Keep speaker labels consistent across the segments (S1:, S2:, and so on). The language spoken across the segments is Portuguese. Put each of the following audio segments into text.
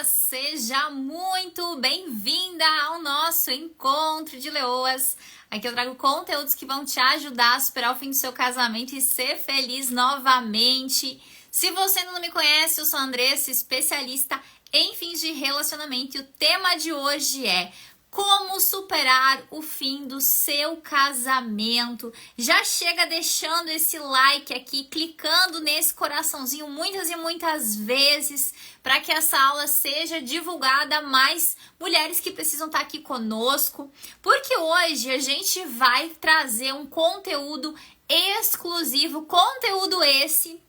S1: Seja muito bem-vinda ao nosso encontro de leoas. Aqui eu trago conteúdos que vão te ajudar a superar o fim do seu casamento e ser feliz novamente. Se você ainda não me conhece, eu sou a Andressa, especialista em fins de relacionamento, e o tema de hoje é como superar o fim do seu casamento. Já chega deixando esse like aqui, clicando nesse coraçãozinho muitas e muitas vezes, para que essa aula seja divulgada a mais mulheres que precisam estar aqui conosco, porque hoje a gente vai trazer um conteúdo exclusivo, conteúdo esse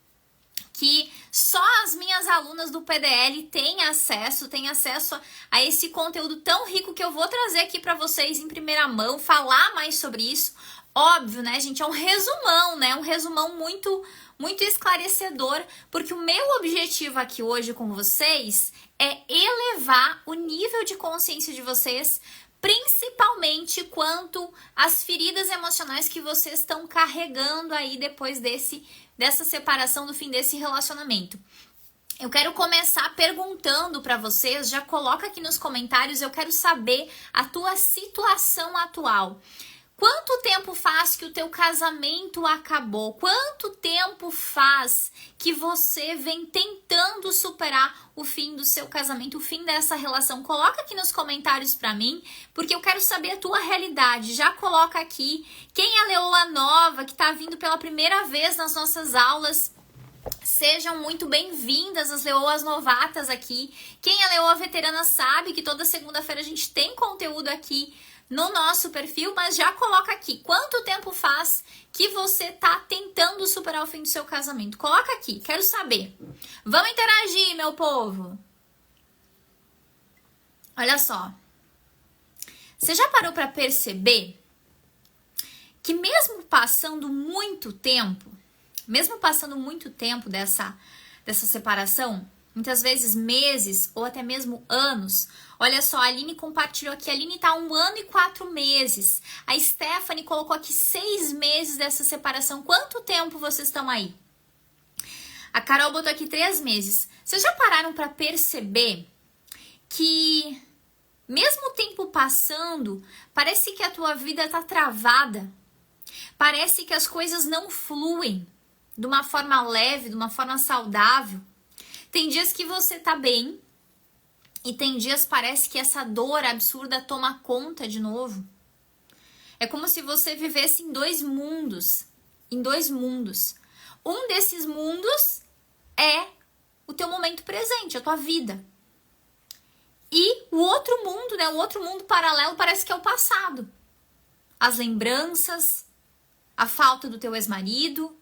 S1: que só as minhas alunas do PDL têm acesso a esse conteúdo tão rico que eu vou trazer aqui para vocês em primeira mão, falar mais sobre isso. Óbvio, né, gente? É um resumão, né? Um resumão muito esclarecedor, porque o meu objetivo aqui hoje com vocês é elevar o nível de consciência de vocês, principalmente quanto às feridas emocionais que vocês estão carregando aí depois dessa separação, do fim desse relacionamento. Eu quero começar perguntando para vocês, já coloca aqui nos comentários, eu quero saber a tua situação atual. Quanto tempo faz que o teu casamento acabou? Quanto tempo faz que você vem tentando superar o fim do seu casamento, o fim dessa relação? Coloca aqui nos comentários pra mim, porque eu quero saber a tua realidade. Já coloca aqui. Quem é leoa nova, que tá vindo pela primeira vez nas nossas aulas, sejam muito bem-vindas as leoas novatas aqui. Quem é leoa veterana sabe que toda segunda-feira a gente tem conteúdo aqui no nosso perfil, mas já coloca aqui, quanto tempo faz que você tá tentando superar o fim do seu casamento? Coloca aqui, quero saber. Vamos interagir, meu povo. Olha só. Você já parou para perceber que mesmo passando muito tempo dessa separação, muitas vezes meses ou até mesmo anos. Olha só, a Aline compartilhou aqui, a Aline tá 1 ano e 4 meses. A Stephanie colocou aqui 6 meses dessa separação. Quanto tempo vocês estão aí? A Carol botou aqui 3 meses. Vocês já pararam para perceber que mesmo o tempo passando, parece que a tua vida tá travada? Parece que as coisas não fluem de uma forma leve, de uma forma saudável? Tem dias que você tá bem e tem dias parece que essa dor absurda toma conta de novo. É como se você vivesse em dois mundos. Um desses mundos é o teu momento presente, a tua vida. E o outro mundo, né, o outro mundo paralelo parece que é o passado. As lembranças, a falta do teu ex-marido,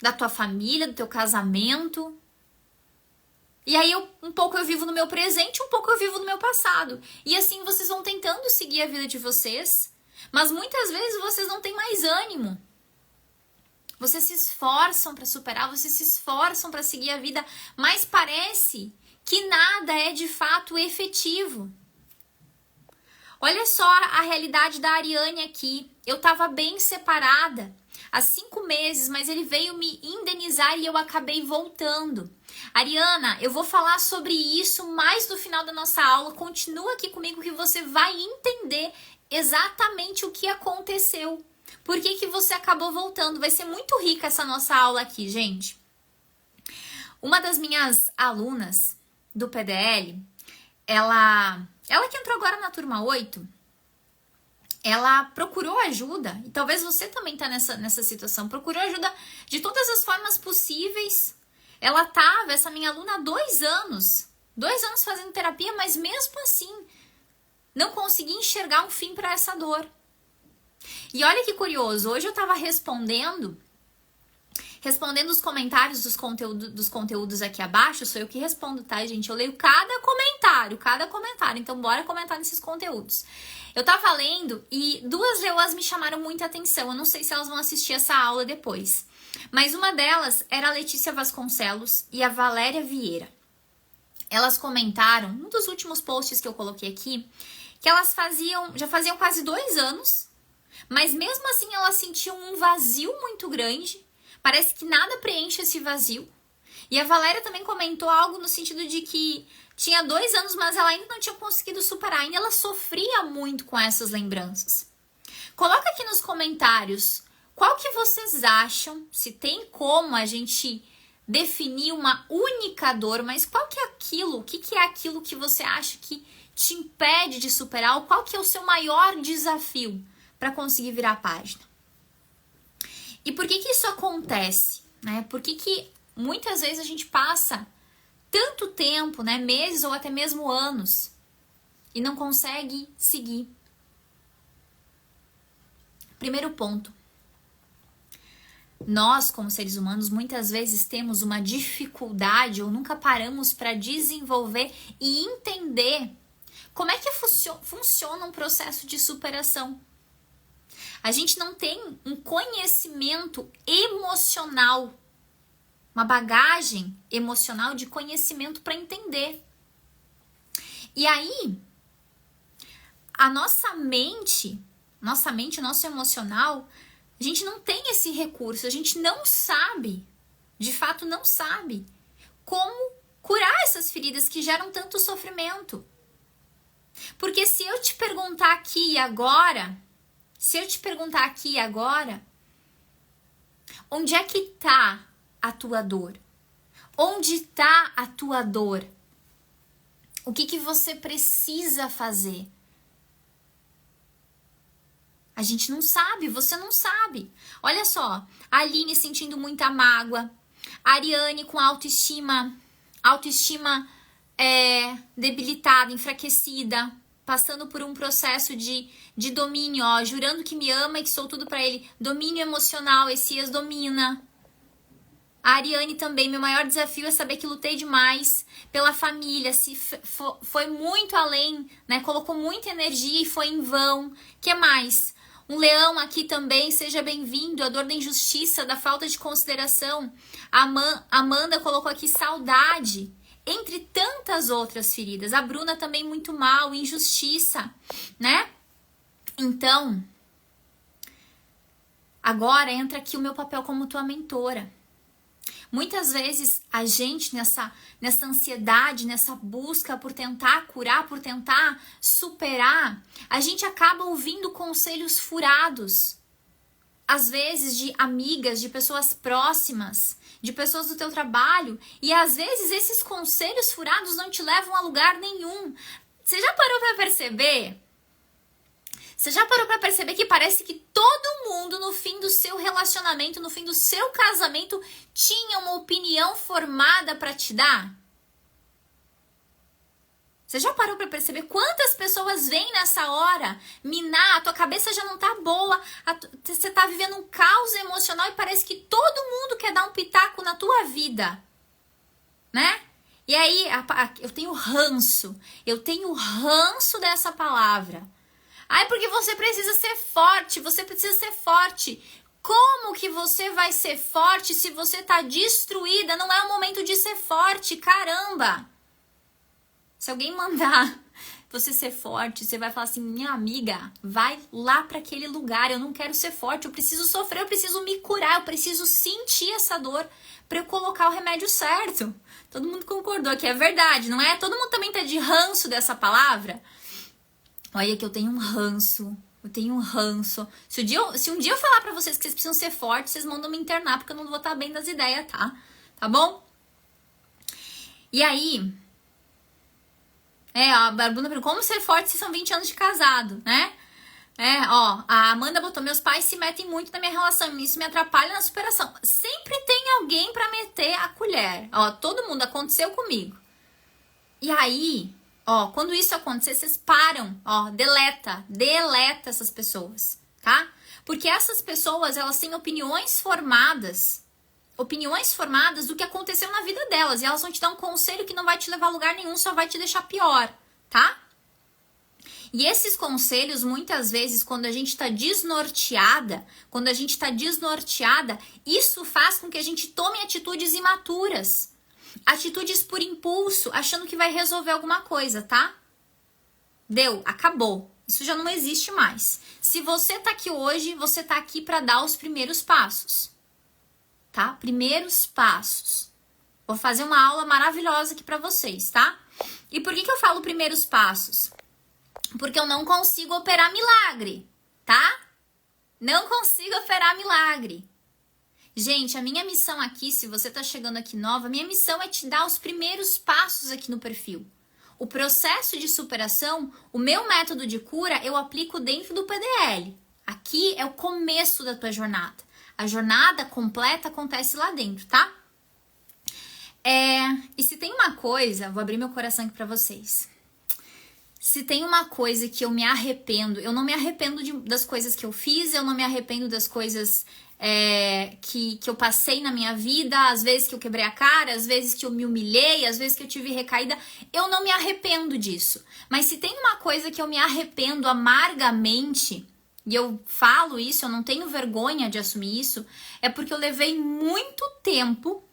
S1: da tua família, do teu casamento. E aí um pouco eu vivo no meu presente, um pouco eu vivo no meu passado. E assim vocês vão tentando seguir a vida de vocês, mas muitas vezes vocês não têm mais ânimo. Vocês se esforçam para superar, vocês se esforçam para seguir a vida, mas parece que nada é de fato efetivo. Olha só a realidade da Ariane aqui. Eu tava bem separada há 5 meses, mas ele veio me indenizar e eu acabei voltando. Ariana, eu vou falar sobre isso mais no final da nossa aula. Continua aqui comigo que você vai entender exatamente o que aconteceu. Por que você acabou voltando? Vai ser muito rica essa nossa aula aqui, gente. Uma das minhas alunas do PDL, ela que entrou agora na turma 8, ela procurou ajuda, e talvez você também tá nessa situação, procurou ajuda de todas as formas possíveis. Essa minha aluna, há 2 anos fazendo terapia, mas mesmo assim, não conseguia enxergar um fim para essa dor. E olha que curioso, hoje eu tava respondendo os comentários dos conteúdos aqui abaixo. Sou eu que respondo, tá, gente? Eu leio cada comentário, então bora comentar nesses conteúdos. Eu tava lendo e 2 leoas me chamaram muita atenção, eu não sei se elas vão assistir essa aula depois, mas uma delas era a Letícia Vasconcelos e a Valéria Vieira. Elas comentaram, um dos últimos posts que eu coloquei aqui, que elas já faziam quase 2 anos, mas mesmo assim elas sentiam um vazio muito grande. Parece que nada preenche esse vazio. E a Valéria também comentou algo no sentido de que tinha 2 anos, mas ela ainda não tinha conseguido superar. Ainda ela sofria muito com essas lembranças. Coloca aqui nos comentários qual que vocês acham, se tem como a gente definir uma única dor, mas qual que é aquilo, o que que é aquilo que você acha que te impede de superar, ou qual que é o seu maior desafio para conseguir virar a página? E por que que isso acontece, né? Por que que muitas vezes a gente passa tanto tempo, né, meses ou até mesmo anos, e não consegue seguir? Primeiro ponto. Nós, como seres humanos, muitas vezes temos uma dificuldade ou nunca paramos para desenvolver e entender como é que funciona um processo de superação. A gente não tem um conhecimento emocional, uma bagagem emocional de conhecimento para entender. E aí, a nossa mente, nosso emocional, a gente não tem esse recurso, a gente não sabe, de fato não sabe, como curar essas feridas que geram tanto sofrimento. Porque se eu te perguntar aqui e agora, onde é que tá a tua dor? Onde tá a tua dor? O que que você precisa fazer? A gente não sabe, você não sabe. Olha só, a Aline sentindo muita mágoa, a Ariane com autoestima debilitada, enfraquecida, passando por um processo de domínio, ó, jurando que me ama e que sou tudo pra ele. Domínio emocional, esse ex domina. A Ariane também, meu maior desafio é saber que lutei demais pela família, foi muito além, né? Colocou muita energia e foi em vão. Que mais? Um leão aqui também, seja bem-vindo. A dor da injustiça, da falta de consideração. A Amanda colocou aqui saudade, entre tantas outras feridas. A Bruna também muito mal, injustiça, né? Então, agora entra aqui o meu papel como tua mentora. Muitas vezes a gente nessa ansiedade, nessa busca por tentar curar, por tentar superar, a gente acaba ouvindo conselhos furados. Às vezes de amigas, de pessoas próximas, de pessoas do teu trabalho, e às vezes esses conselhos furados não te levam a lugar nenhum. Você já parou para perceber? Você já parou para perceber que parece que todo mundo no fim do seu relacionamento, no fim do seu casamento, tinha uma opinião formada para te dar? Você já parou para perceber quantas pessoas vêm nessa hora minar, a tua cabeça já não tá boa, você tá vivendo um caos emocional e parece que todo mundo quer dar um pitaco na tua vida, né? E aí, eu tenho ranço dessa palavra. Ai, porque você precisa ser forte, Como que você vai ser forte se você tá destruída? Não é o momento de ser forte, caramba! Se alguém mandar você ser forte, você vai falar assim, minha amiga, vai lá para aquele lugar, eu não quero ser forte, eu preciso sofrer, eu preciso me curar, eu preciso sentir essa dor para eu colocar o remédio certo. Todo mundo concordou que é verdade, não é? Todo mundo também tá de ranço dessa palavra? Olha que eu tenho um ranço. Se um dia eu falar pra vocês que vocês precisam ser fortes, vocês mandam me internar, porque eu não vou estar bem das ideias, tá? Tá bom? E aí... a Bruna perguntou, como ser forte se são 20 anos de casado, né? A Amanda botou, meus pais se metem muito na minha relação, e isso me atrapalha na superação. Sempre tem alguém pra meter a colher. Todo mundo, aconteceu comigo. E aí... quando isso acontecer, vocês param, deleta essas pessoas, tá? Porque essas pessoas, elas têm opiniões formadas do que aconteceu na vida delas, e elas vão te dar um conselho que não vai te levar a lugar nenhum, só vai te deixar pior, tá? E esses conselhos, muitas vezes, quando a gente tá desnorteada, isso faz com que a gente tome atitudes imaturas. Atitudes por impulso, achando que vai resolver alguma coisa, tá? Deu, acabou. Isso já não existe mais. Se você tá aqui hoje, você tá aqui para dar os primeiros passos, tá? Primeiros passos. Vou fazer uma aula maravilhosa aqui pra vocês, tá? E por que eu falo primeiros passos? Porque eu não consigo operar milagre, tá? Não consigo operar milagre. Gente, a minha missão aqui, se você tá chegando aqui nova, minha missão é te dar os primeiros passos aqui no perfil. O processo de superação, o meu método de cura, eu aplico dentro do PDL. Aqui é o começo da tua jornada. A jornada completa acontece lá dentro, tá? E se tem uma coisa, vou abrir meu coração aqui pra vocês. Se tem uma coisa que eu me arrependo, eu não me arrependo das coisas que eu fiz, eu não me arrependo das coisas que eu passei na minha vida, às vezes que eu quebrei a cara, às vezes que eu me humilhei, às vezes que eu tive recaída, eu não me arrependo disso. Mas se tem uma coisa que eu me arrependo amargamente, e eu falo isso, eu não tenho vergonha de assumir isso, é porque eu levei muito tempo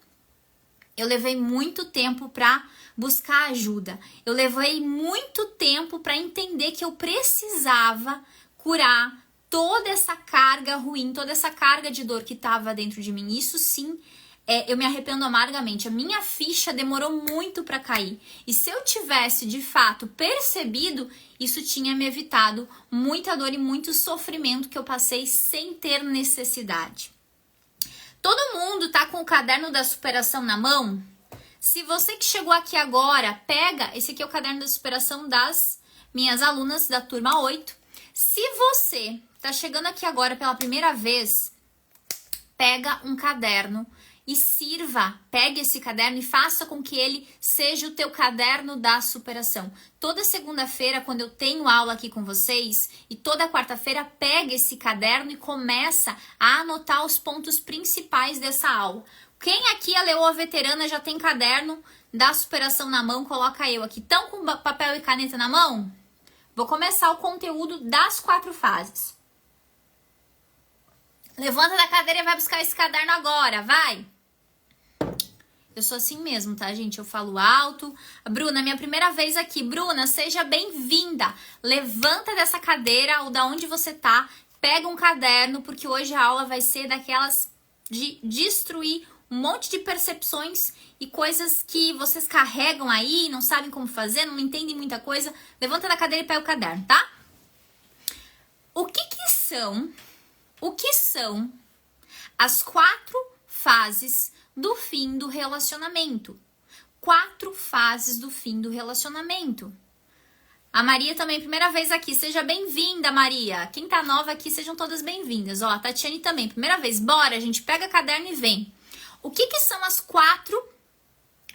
S1: para buscar ajuda. Eu levei muito tempo para entender que eu precisava curar toda essa carga ruim, toda essa carga de dor que estava dentro de mim. Isso sim, eu me arrependo amargamente. A minha ficha demorou muito para cair. E se eu tivesse, de fato, percebido, isso tinha me evitado muita dor e muito sofrimento que eu passei sem ter necessidade. Todo mundo tá com o caderno da superação na mão? Se você que chegou aqui agora, pega, esse aqui é o caderno da superação das minhas alunas da turma 8. Se você tá chegando aqui agora pela primeira vez, pega um caderno e pegue esse caderno e faça com que ele seja o teu caderno da superação. Toda segunda-feira, quando eu tenho aula aqui com vocês, e toda quarta-feira, pega esse caderno e começa a anotar os pontos principais dessa aula. Quem aqui é leoa veterana já tem caderno da superação na mão? Coloca eu aqui. Estão com papel e caneta na mão? Vou começar o conteúdo das 4 fases. Levanta da cadeira e vai buscar esse caderno agora, vai! Eu sou assim mesmo, tá, gente? Eu falo alto. Bruna, minha primeira vez aqui. Bruna, seja bem-vinda. Levanta dessa cadeira ou da onde você tá. Pega um caderno, porque hoje a aula vai ser daquelas de destruir um monte de percepções e coisas que vocês carregam aí, não sabem como fazer, não entendem muita coisa. Levanta da cadeira e pega o caderno, tá? O que são as 4 fases do fim do relacionamento? 4 fases do fim do relacionamento. A Maria também, primeira vez aqui. Seja bem-vinda, Maria. Quem tá nova aqui, sejam todas bem-vindas. Ó, a Tatiane também, primeira vez. Bora, a gente pega caderno e vem. O que são as 4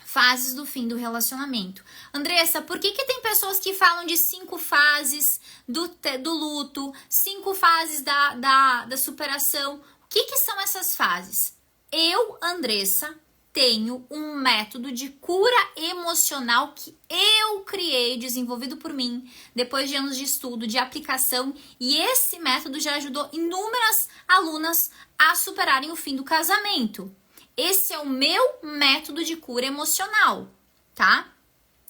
S1: fases do fim do relacionamento? Andressa, por que tem pessoas que falam de 5 fases do luto, 5 fases da superação? O que são essas fases? Eu, Andressa, tenho um método de cura emocional que eu criei, desenvolvido por mim, depois de anos de estudo, de aplicação, e esse método já ajudou inúmeras alunas a superarem o fim do casamento. Esse é o meu método de cura emocional, tá?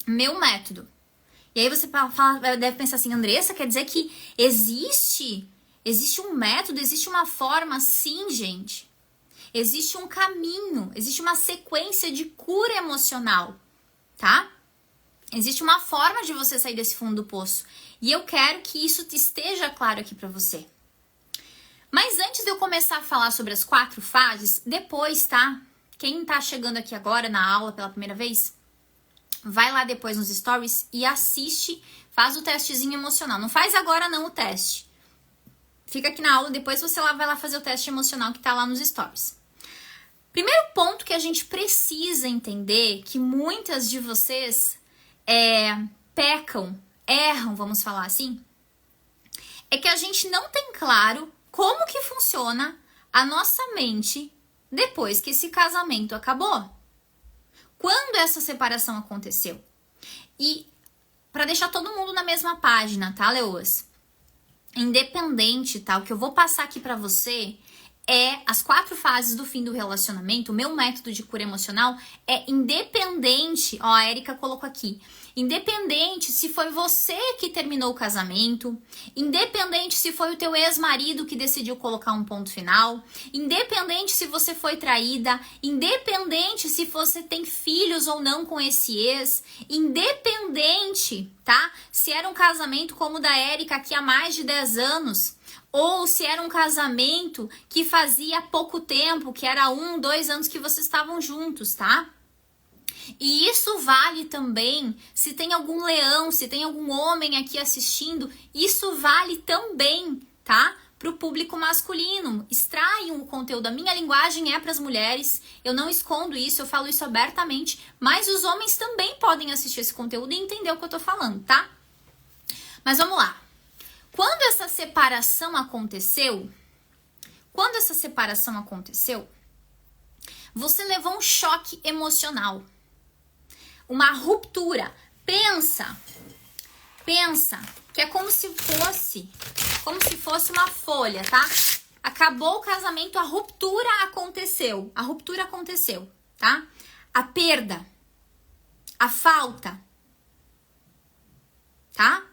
S1: Meu método. E aí você deve pensar assim, Andressa, quer dizer que existe um método, existe uma forma? Sim, gente. Existe um caminho, existe uma sequência de cura emocional, tá? Existe uma forma de você sair desse fundo do poço. E eu quero que isso esteja claro aqui pra você. Mas antes de eu começar a falar sobre as 4 fases, depois, tá? Quem tá chegando aqui agora na aula pela primeira vez, vai lá depois nos stories e assiste, faz o testezinho emocional. Não faz agora não o teste. Fica aqui na aula, depois você vai lá fazer o teste emocional que tá lá nos stories. Primeiro ponto que a gente precisa entender, que muitas de vocês erram, vamos falar assim, é que a gente não tem claro como que funciona a nossa mente depois que esse casamento acabou. Quando essa separação aconteceu? E para deixar todo mundo na mesma página, tá, leoas? Independente, tá? O que eu vou passar aqui pra você as 4 fases do fim do relacionamento. O meu método de cura emocional é independente, ó, a Érica colocou aqui, independente se foi você que terminou o casamento, independente se foi o teu ex-marido que decidiu colocar um ponto final, independente se você foi traída, independente se você tem filhos ou não com esse ex, independente, tá? Se era um casamento como o da Érica aqui há mais de 10 anos, ou se era um casamento que fazia pouco tempo, que era 1, 2 anos que vocês estavam juntos, tá? E isso vale também se tem algum leão, se tem algum homem aqui assistindo, isso vale também, tá? Para o público masculino. Extraiam o conteúdo. A minha linguagem é para as mulheres, eu não escondo isso, eu falo isso abertamente, mas os homens também podem assistir esse conteúdo e entender o que eu tô falando, tá? Mas vamos lá. Quando essa separação aconteceu, você levou um choque emocional, uma ruptura. Pensa que é como se fosse uma folha, tá? Acabou o casamento, a ruptura aconteceu, tá? A perda, a falta, tá?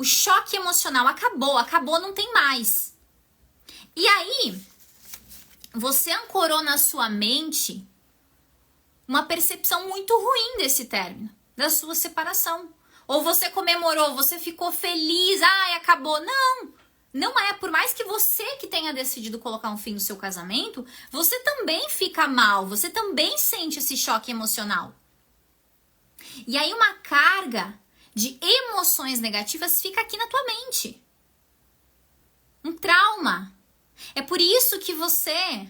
S1: O choque emocional acabou, não tem mais. E aí, você ancorou na sua mente uma percepção muito ruim desse término, da sua separação. Ou você comemorou, você ficou feliz, ai, acabou. Não é. Por mais que você que tenha decidido colocar um fim no seu casamento, você também fica mal, você também sente esse choque emocional. E aí uma carga de emoções negativas fica aqui na tua mente. Um trauma. É por isso que você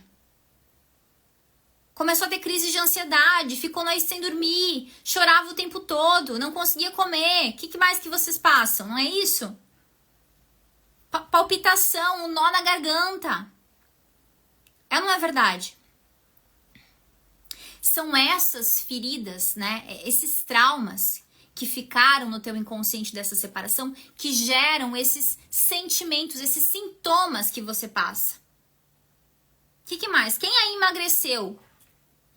S1: começou a ter crise de ansiedade, ficou noite sem dormir, chorava o tempo todo, não conseguia comer. O que mais que vocês passam? Não é isso? Palpitação, um nó na garganta. É ou não é verdade? São essas feridas, né? Esses traumas que ficaram no teu inconsciente dessa separação, que geram esses sentimentos, esses sintomas que você passa. O que mais? Quem aí emagreceu?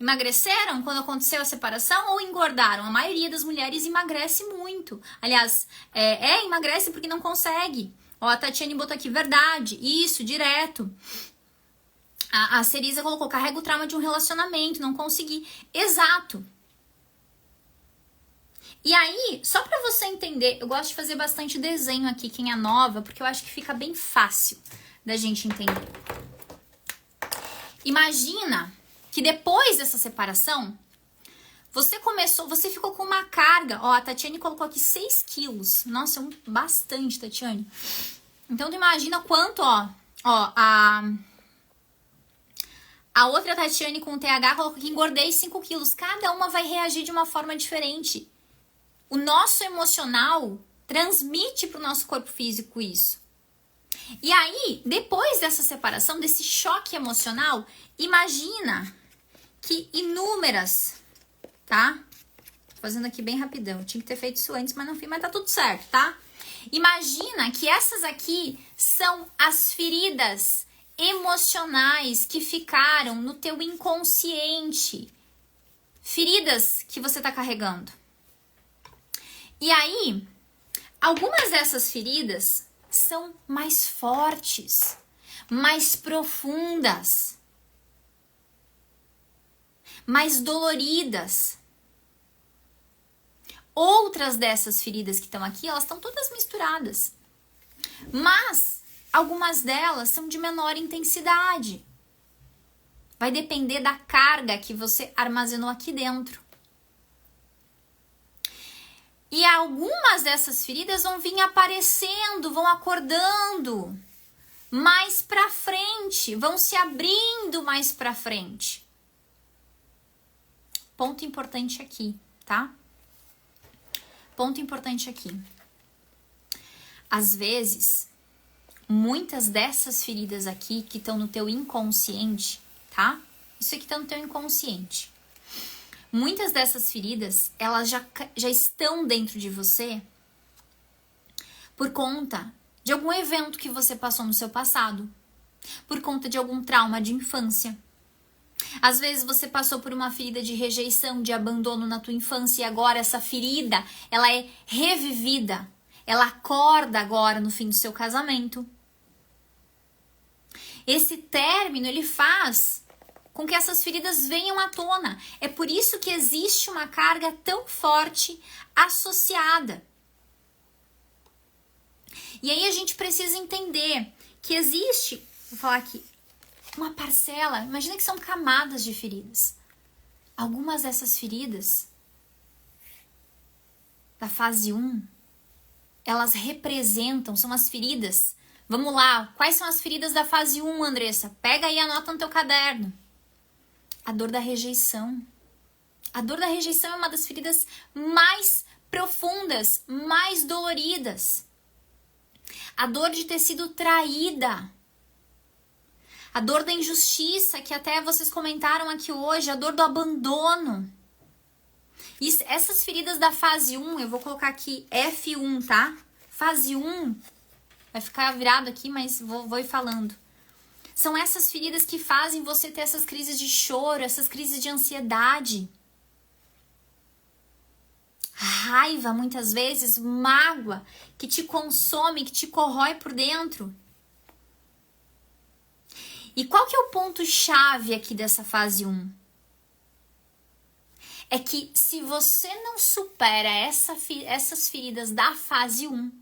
S1: Emagreceram quando aconteceu a separação ou engordaram? A maioria das mulheres emagrece muito. Aliás, emagrece porque não consegue. Ó, a Tatiane botou aqui, verdade, isso, direto. A Cerisa colocou, carrega o trauma de um relacionamento, não consegui. Exato. E aí, só pra você entender, eu gosto de fazer bastante desenho aqui, quem é nova, porque eu acho que fica bem fácil da gente entender. Imagina que depois dessa separação, você ficou com uma carga. Ó, a Tatiane colocou aqui 6 quilos. Nossa, é bastante, Tatiane. Então, tu imagina quanto, a outra Tatiane com TH colocou que engordei 5 quilos. Cada uma vai reagir de uma forma diferente. O nosso emocional transmite para o nosso corpo físico isso. E aí, depois dessa separação, desse choque emocional, imagina que inúmeras, tá? Tô fazendo aqui bem rapidão. Eu tinha que ter feito isso antes, mas não fiz, mas tá tudo certo, tá? Imagina que essas aqui são as feridas emocionais que ficaram no teu inconsciente. Feridas que você tá carregando. E aí, algumas dessas feridas são mais fortes, mais profundas, mais doloridas. Outras dessas feridas que estão aqui, elas estão todas misturadas. Mas algumas delas são de menor intensidade. Vai depender da carga que você armazenou aqui dentro. E algumas dessas feridas vão vir aparecendo, vão acordando mais pra frente, vão se abrindo mais pra frente. Ponto importante aqui, tá? Ponto importante aqui. Às vezes, muitas dessas feridas aqui que estão no teu inconsciente, tá? Isso aqui tá no teu inconsciente. Muitas dessas feridas, elas já estão dentro de você por conta de algum evento que você passou no seu passado. por conta de algum trauma de infância. Às vezes você passou por uma ferida de rejeição, de abandono na tua infância e agora essa ferida, ela é revivida. Ela acorda agora no fim do seu casamento. Esse término, ele faz com que essas feridas venham à tona. É por isso que existe uma carga tão forte associada. E aí a gente precisa entender que existe, vou falar aqui, uma parcela, imagina que são camadas de feridas. Algumas dessas feridas da fase 1, elas representam, são as feridas. Vamos lá, quais são as feridas da fase 1, Andressa? Pega aí e anota no teu caderno. A dor da rejeição. A dor da rejeição é uma das feridas mais profundas, mais doloridas. A dor de ter sido traída. A dor da injustiça, que até vocês comentaram aqui hoje, a dor do abandono. Essas feridas da fase 1, eu vou colocar aqui F1, tá? Fase 1, vai ficar virado aqui, mas vou ir falando. São essas feridas que fazem você ter essas crises de choro, essas crises de ansiedade. Raiva, muitas vezes, mágoa, que te consome, que te corrói por dentro. E qual que é o ponto-chave aqui dessa fase 1? É que se você não supera essas feridas da fase 1,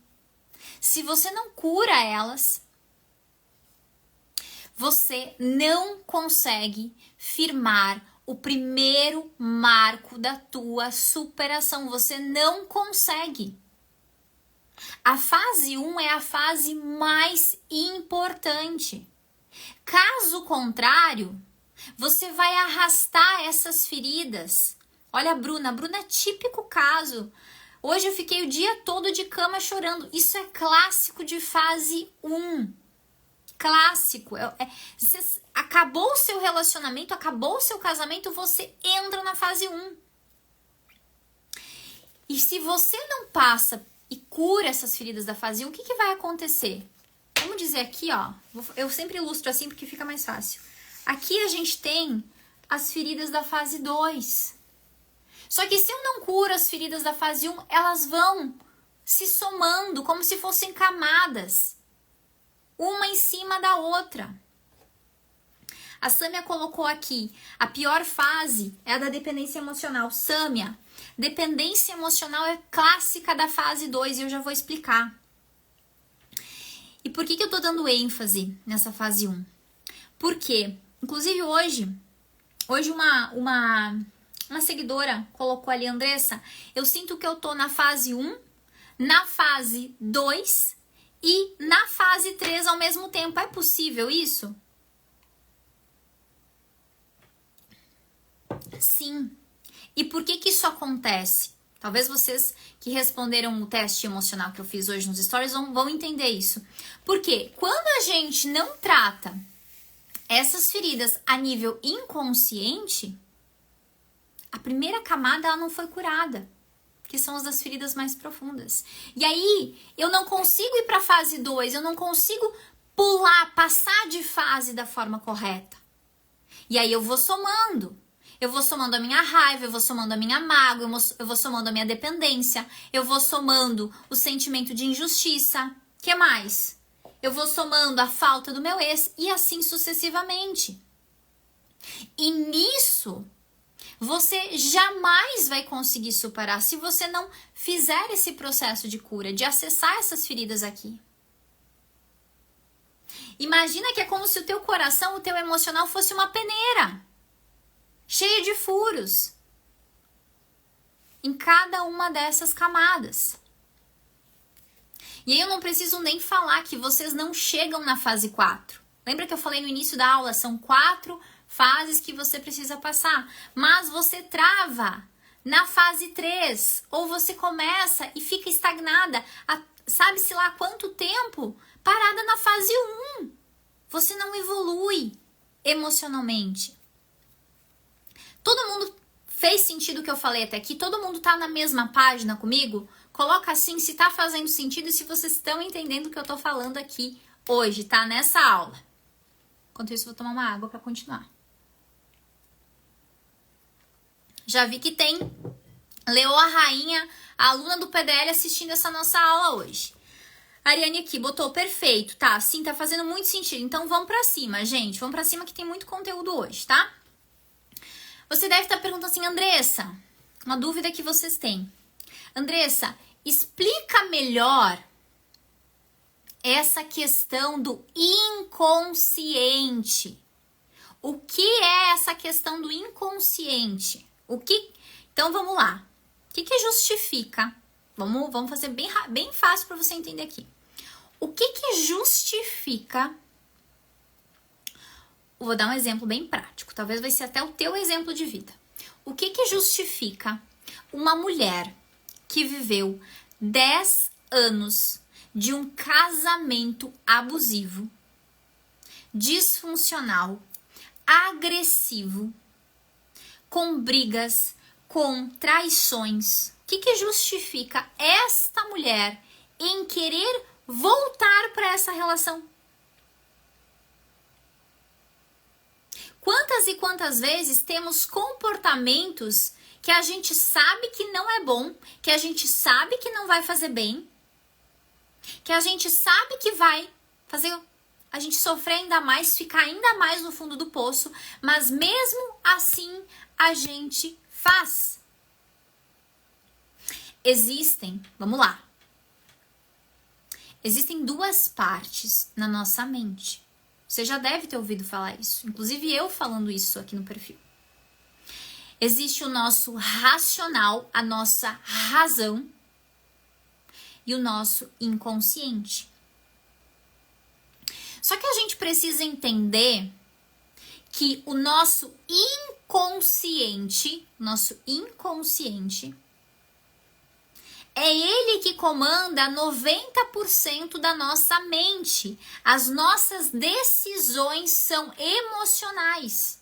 S1: se você não cura elas, você não consegue firmar o primeiro marco da tua superação. Você não consegue. A fase 1 é a fase mais importante. Caso contrário, você vai arrastar essas feridas. Olha a Bruna é típico caso. Hoje eu fiquei o dia todo de cama chorando. Isso é clássico de fase 1. Clássico. Acabou o seu relacionamento, acabou o seu casamento, você entra na fase 1. E se você não passa e cura essas feridas da fase 1, o que vai acontecer? Vamos dizer aqui, ó. Eu sempre ilustro assim porque fica mais fácil. Aqui a gente tem as feridas da fase 2. Só que se eu não curo as feridas da fase 1, elas vão se somando como se fossem camadas. Uma em cima da outra. A Sâmia colocou aqui, a pior fase é a da dependência emocional. Sâmia, dependência emocional é clássica da fase 2 e eu já vou explicar. E por que eu tô dando ênfase nessa fase 1? Porque, inclusive hoje uma seguidora colocou ali, Andressa, eu sinto que eu tô na fase 1, na fase 2 e na fase 3 ao mesmo tempo. É possível isso? Sim. E por que isso acontece? Talvez vocês que responderam o teste emocional que eu fiz hoje nos stories vão entender isso. Porque quando a gente não trata essas feridas a nível inconsciente, a primeira camada ela não foi curada, que são as das feridas mais profundas. E aí eu não consigo ir para a fase 2, eu não consigo passar de fase da forma correta. E aí eu vou somando. Eu vou somando a minha raiva, eu vou somando a minha mágoa, eu vou somando a minha dependência, eu vou somando o sentimento de injustiça. Que mais? Eu vou somando a falta do meu ex e assim sucessivamente. E nisso, você jamais vai conseguir superar se você não fizer esse processo de cura, de acessar essas feridas aqui. Imagina que é como se o teu coração, o teu emocional fosse uma peneira. Cheia de furos em cada uma dessas camadas. E aí eu não preciso nem falar que vocês não chegam na fase 4. Lembra que eu falei no início da aula? São 4 fases que você precisa passar. Mas você trava na fase 3. Ou você começa e fica estagnada. Sabe-se lá quanto tempo? Parada na fase 1. Você não evolui emocionalmente. Todo mundo fez sentido o que eu falei até aqui? Todo mundo tá na mesma página comigo? Coloca assim se tá fazendo sentido e se vocês estão entendendo o que eu tô falando aqui hoje, tá? Nessa aula. Enquanto isso, vou tomar uma água para continuar. Já vi que tem Leoa Rainha, a aluna do PDL, assistindo essa nossa aula hoje. A Ariane aqui botou perfeito, tá? Sim, tá fazendo muito sentido. Então vamos pra cima, gente. Vamos pra cima que tem muito conteúdo hoje, tá? Você deve estar perguntando assim, Andressa, uma dúvida que vocês têm. Andressa, explica melhor essa questão do inconsciente. O que é essa questão do inconsciente? Então vamos lá. O que justifica? Vamos fazer bem fácil para você entender aqui. O que justifica? Vou dar um exemplo bem prático. Talvez vai ser até o teu exemplo de vida. O que justifica uma mulher que viveu 10 anos de um casamento abusivo, disfuncional, agressivo, com brigas, com traições? O que justifica esta mulher em querer voltar para essa relação? Quantas e quantas vezes temos comportamentos que a gente sabe que não é bom, que a gente sabe que não vai fazer bem, que a gente sabe que vai fazer a gente sofrer ainda mais, ficar ainda mais no fundo do poço, mas mesmo assim a gente faz. Vamos lá. Existem duas partes na nossa mente. Você já deve ter ouvido falar isso. Inclusive eu falando isso aqui no perfil. Existe o nosso racional, a nossa razão e o nosso inconsciente. Só que a gente precisa entender que o nosso inconsciente é ele que comanda 90% da nossa mente. As nossas decisões são emocionais.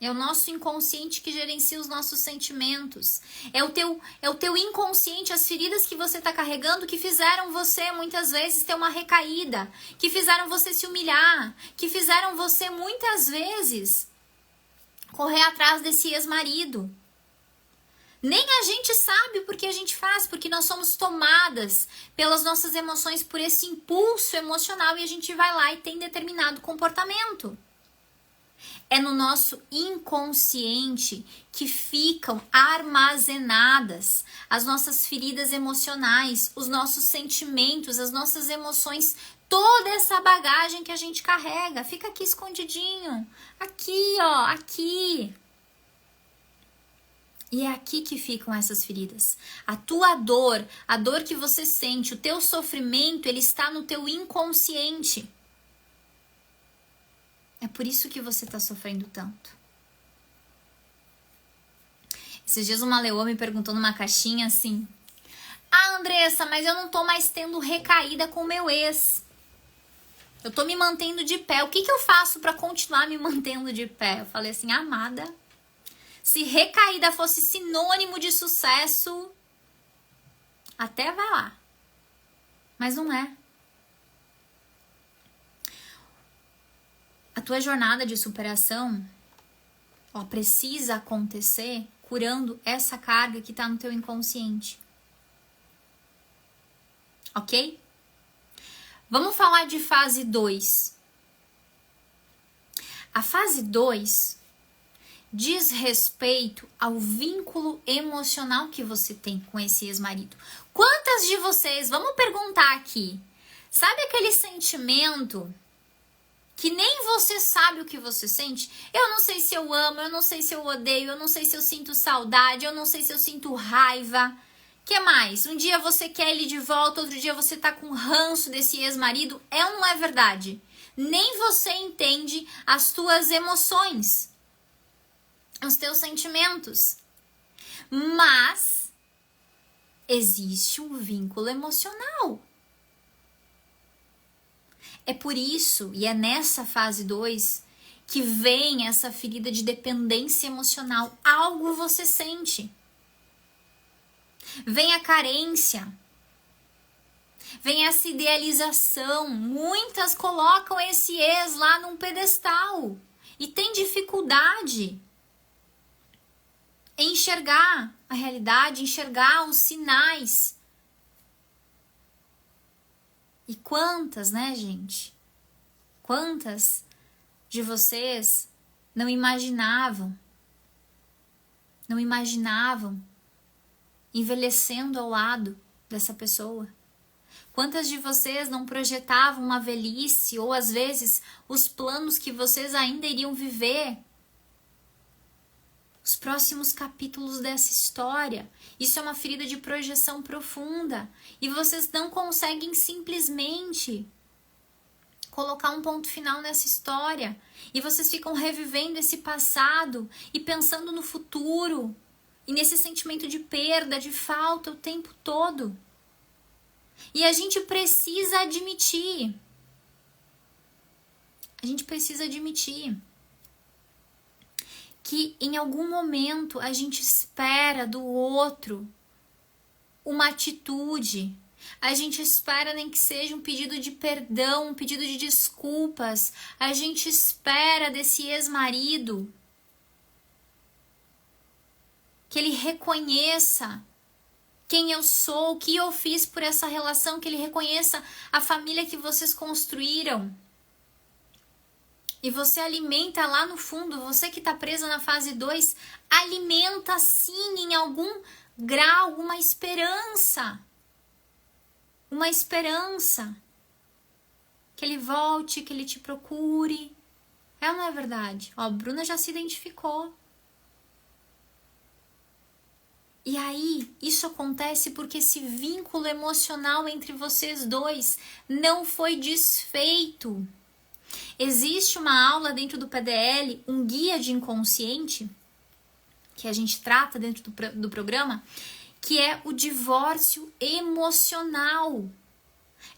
S1: É o nosso inconsciente que gerencia os nossos sentimentos. É o teu inconsciente, as feridas que você está carregando que fizeram você muitas vezes ter uma recaída, que fizeram você se humilhar, que fizeram você muitas vezes correr atrás desse ex-marido. Nem a gente sabe o porquê a gente faz, porque nós somos tomadas pelas nossas emoções, por esse impulso emocional, e a gente vai lá e tem determinado comportamento. É no nosso inconsciente que ficam armazenadas as nossas feridas emocionais, os nossos sentimentos, as nossas emoções, toda essa bagagem que a gente carrega. Fica aqui escondidinho, aqui ó, aqui. E é aqui que ficam essas feridas. A tua dor, a dor que você sente, o teu sofrimento, ele está no teu inconsciente. É por isso que você está sofrendo tanto. Esses dias uma leoa me perguntou numa caixinha assim: Ah, Andressa, mas eu não tô mais tendo recaída com o meu ex. Eu tô me mantendo de pé. O que eu faço para continuar me mantendo de pé? Eu falei assim, amada, se recaída fosse sinônimo de sucesso, até vai lá. Mas não é. A tua jornada de superação, precisa acontecer curando essa carga que está no teu inconsciente. Ok? Vamos falar de fase 2. A fase 2 diz respeito ao vínculo emocional que você tem com esse ex-marido. Quantas de vocês, vamos perguntar aqui, sabe aquele sentimento que nem você sabe o que você sente? Eu não sei se eu amo, eu não sei se eu odeio, eu não sei se eu sinto saudade, eu não sei se eu sinto raiva. Que mais? Um dia você quer ele de volta, outro dia você tá com ranço desse ex-marido. É ou não é verdade? Nem você entende as tuas emoções, os teus sentimentos. Mas existe um vínculo emocional. É por isso, e é nessa fase 2, que vem essa ferida de dependência emocional. Algo você sente. Vem a carência. Vem essa idealização. Muitas colocam esse ex lá num pedestal e tem dificuldade em enxergar a realidade, enxergar os sinais. E quantas, né, gente? Quantas de vocês não imaginavam envelhecendo ao lado dessa pessoa? Quantas de vocês não projetavam uma velhice ou às vezes os planos que vocês ainda iriam viver? Os próximos capítulos dessa história. Isso é uma ferida de projeção profunda e vocês não conseguem simplesmente colocar um ponto final nessa história e vocês ficam revivendo esse passado e pensando no futuro e nesse sentimento de perda, de falta o tempo todo. E a gente precisa admitir. Que em algum momento a gente espera do outro uma atitude. A gente espera nem que seja um pedido de perdão, um pedido de desculpas. A gente espera desse ex-marido que ele reconheça quem eu sou, o que eu fiz por essa relação, que ele reconheça a família que vocês construíram. E você alimenta lá no fundo, você que está presa na fase 2, alimenta sim em algum grau uma esperança. Uma esperança. Que ele volte, que ele te procure. É ou não é verdade? Ó, a Bruna já se identificou. E aí, isso acontece porque esse vínculo emocional entre vocês dois não foi desfeito. Existe uma aula dentro do PDL, um guia de inconsciente, que a gente trata dentro do programa, que é o divórcio emocional.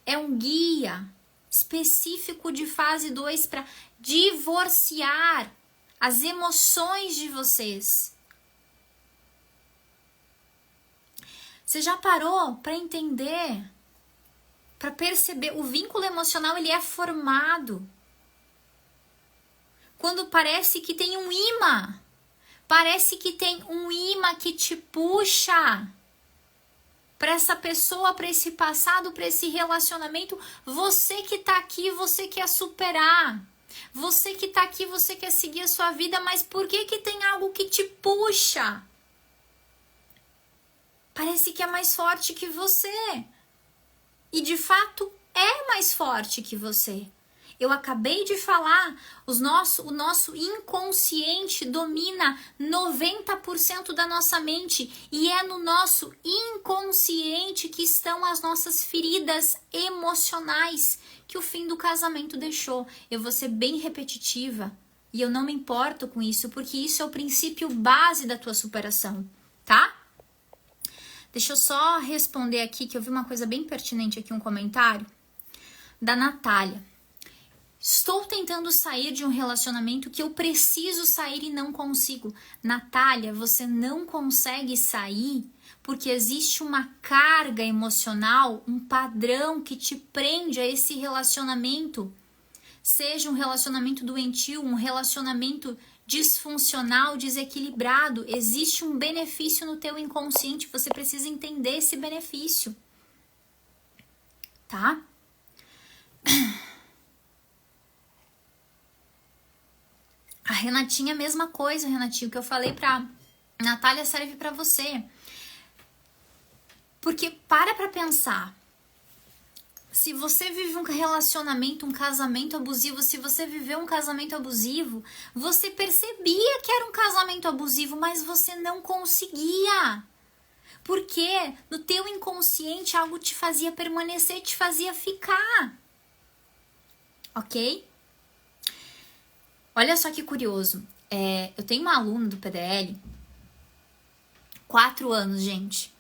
S1: É um guia específico de fase 2 para divorciar as emoções de vocês. Você já parou para entender, para perceber? O vínculo emocional ele é formado quando parece que tem um imã. Parece que tem um imã que te puxa para essa pessoa, para esse passado, para esse relacionamento. Você que tá aqui, você quer superar. Você que tá aqui, você quer seguir a sua vida, mas por que tem algo que te puxa? Parece que é mais forte que você. E de fato é mais forte que você. Eu acabei de falar, o nosso inconsciente domina 90% da nossa mente. E é no nosso inconsciente que estão as nossas feridas emocionais que o fim do casamento deixou. Eu vou ser bem repetitiva e eu não me importo com isso, porque isso é o princípio base da tua superação, tá? Deixa eu só responder aqui, que eu vi uma coisa bem pertinente aqui, um comentário da Natália. Estou tentando sair de um relacionamento que eu preciso sair e não consigo. Natália, você não consegue sair porque existe uma carga emocional, um padrão que te prende a esse relacionamento. Seja um relacionamento doentio, um relacionamento disfuncional, desequilibrado. Existe um benefício no teu inconsciente, você precisa entender esse benefício. Tá? A Renatinha, a mesma coisa, Renatinho, que eu falei pra Natália serve pra você. Porque para pensar. Se você vive um relacionamento, um casamento abusivo, se você viveu um casamento abusivo, você percebia que era um casamento abusivo, mas você não conseguia. Porque no teu inconsciente algo te fazia permanecer, te fazia ficar. Ok? Olha só que curioso. Eu tenho uma aluna do PDL, 4 anos, gente.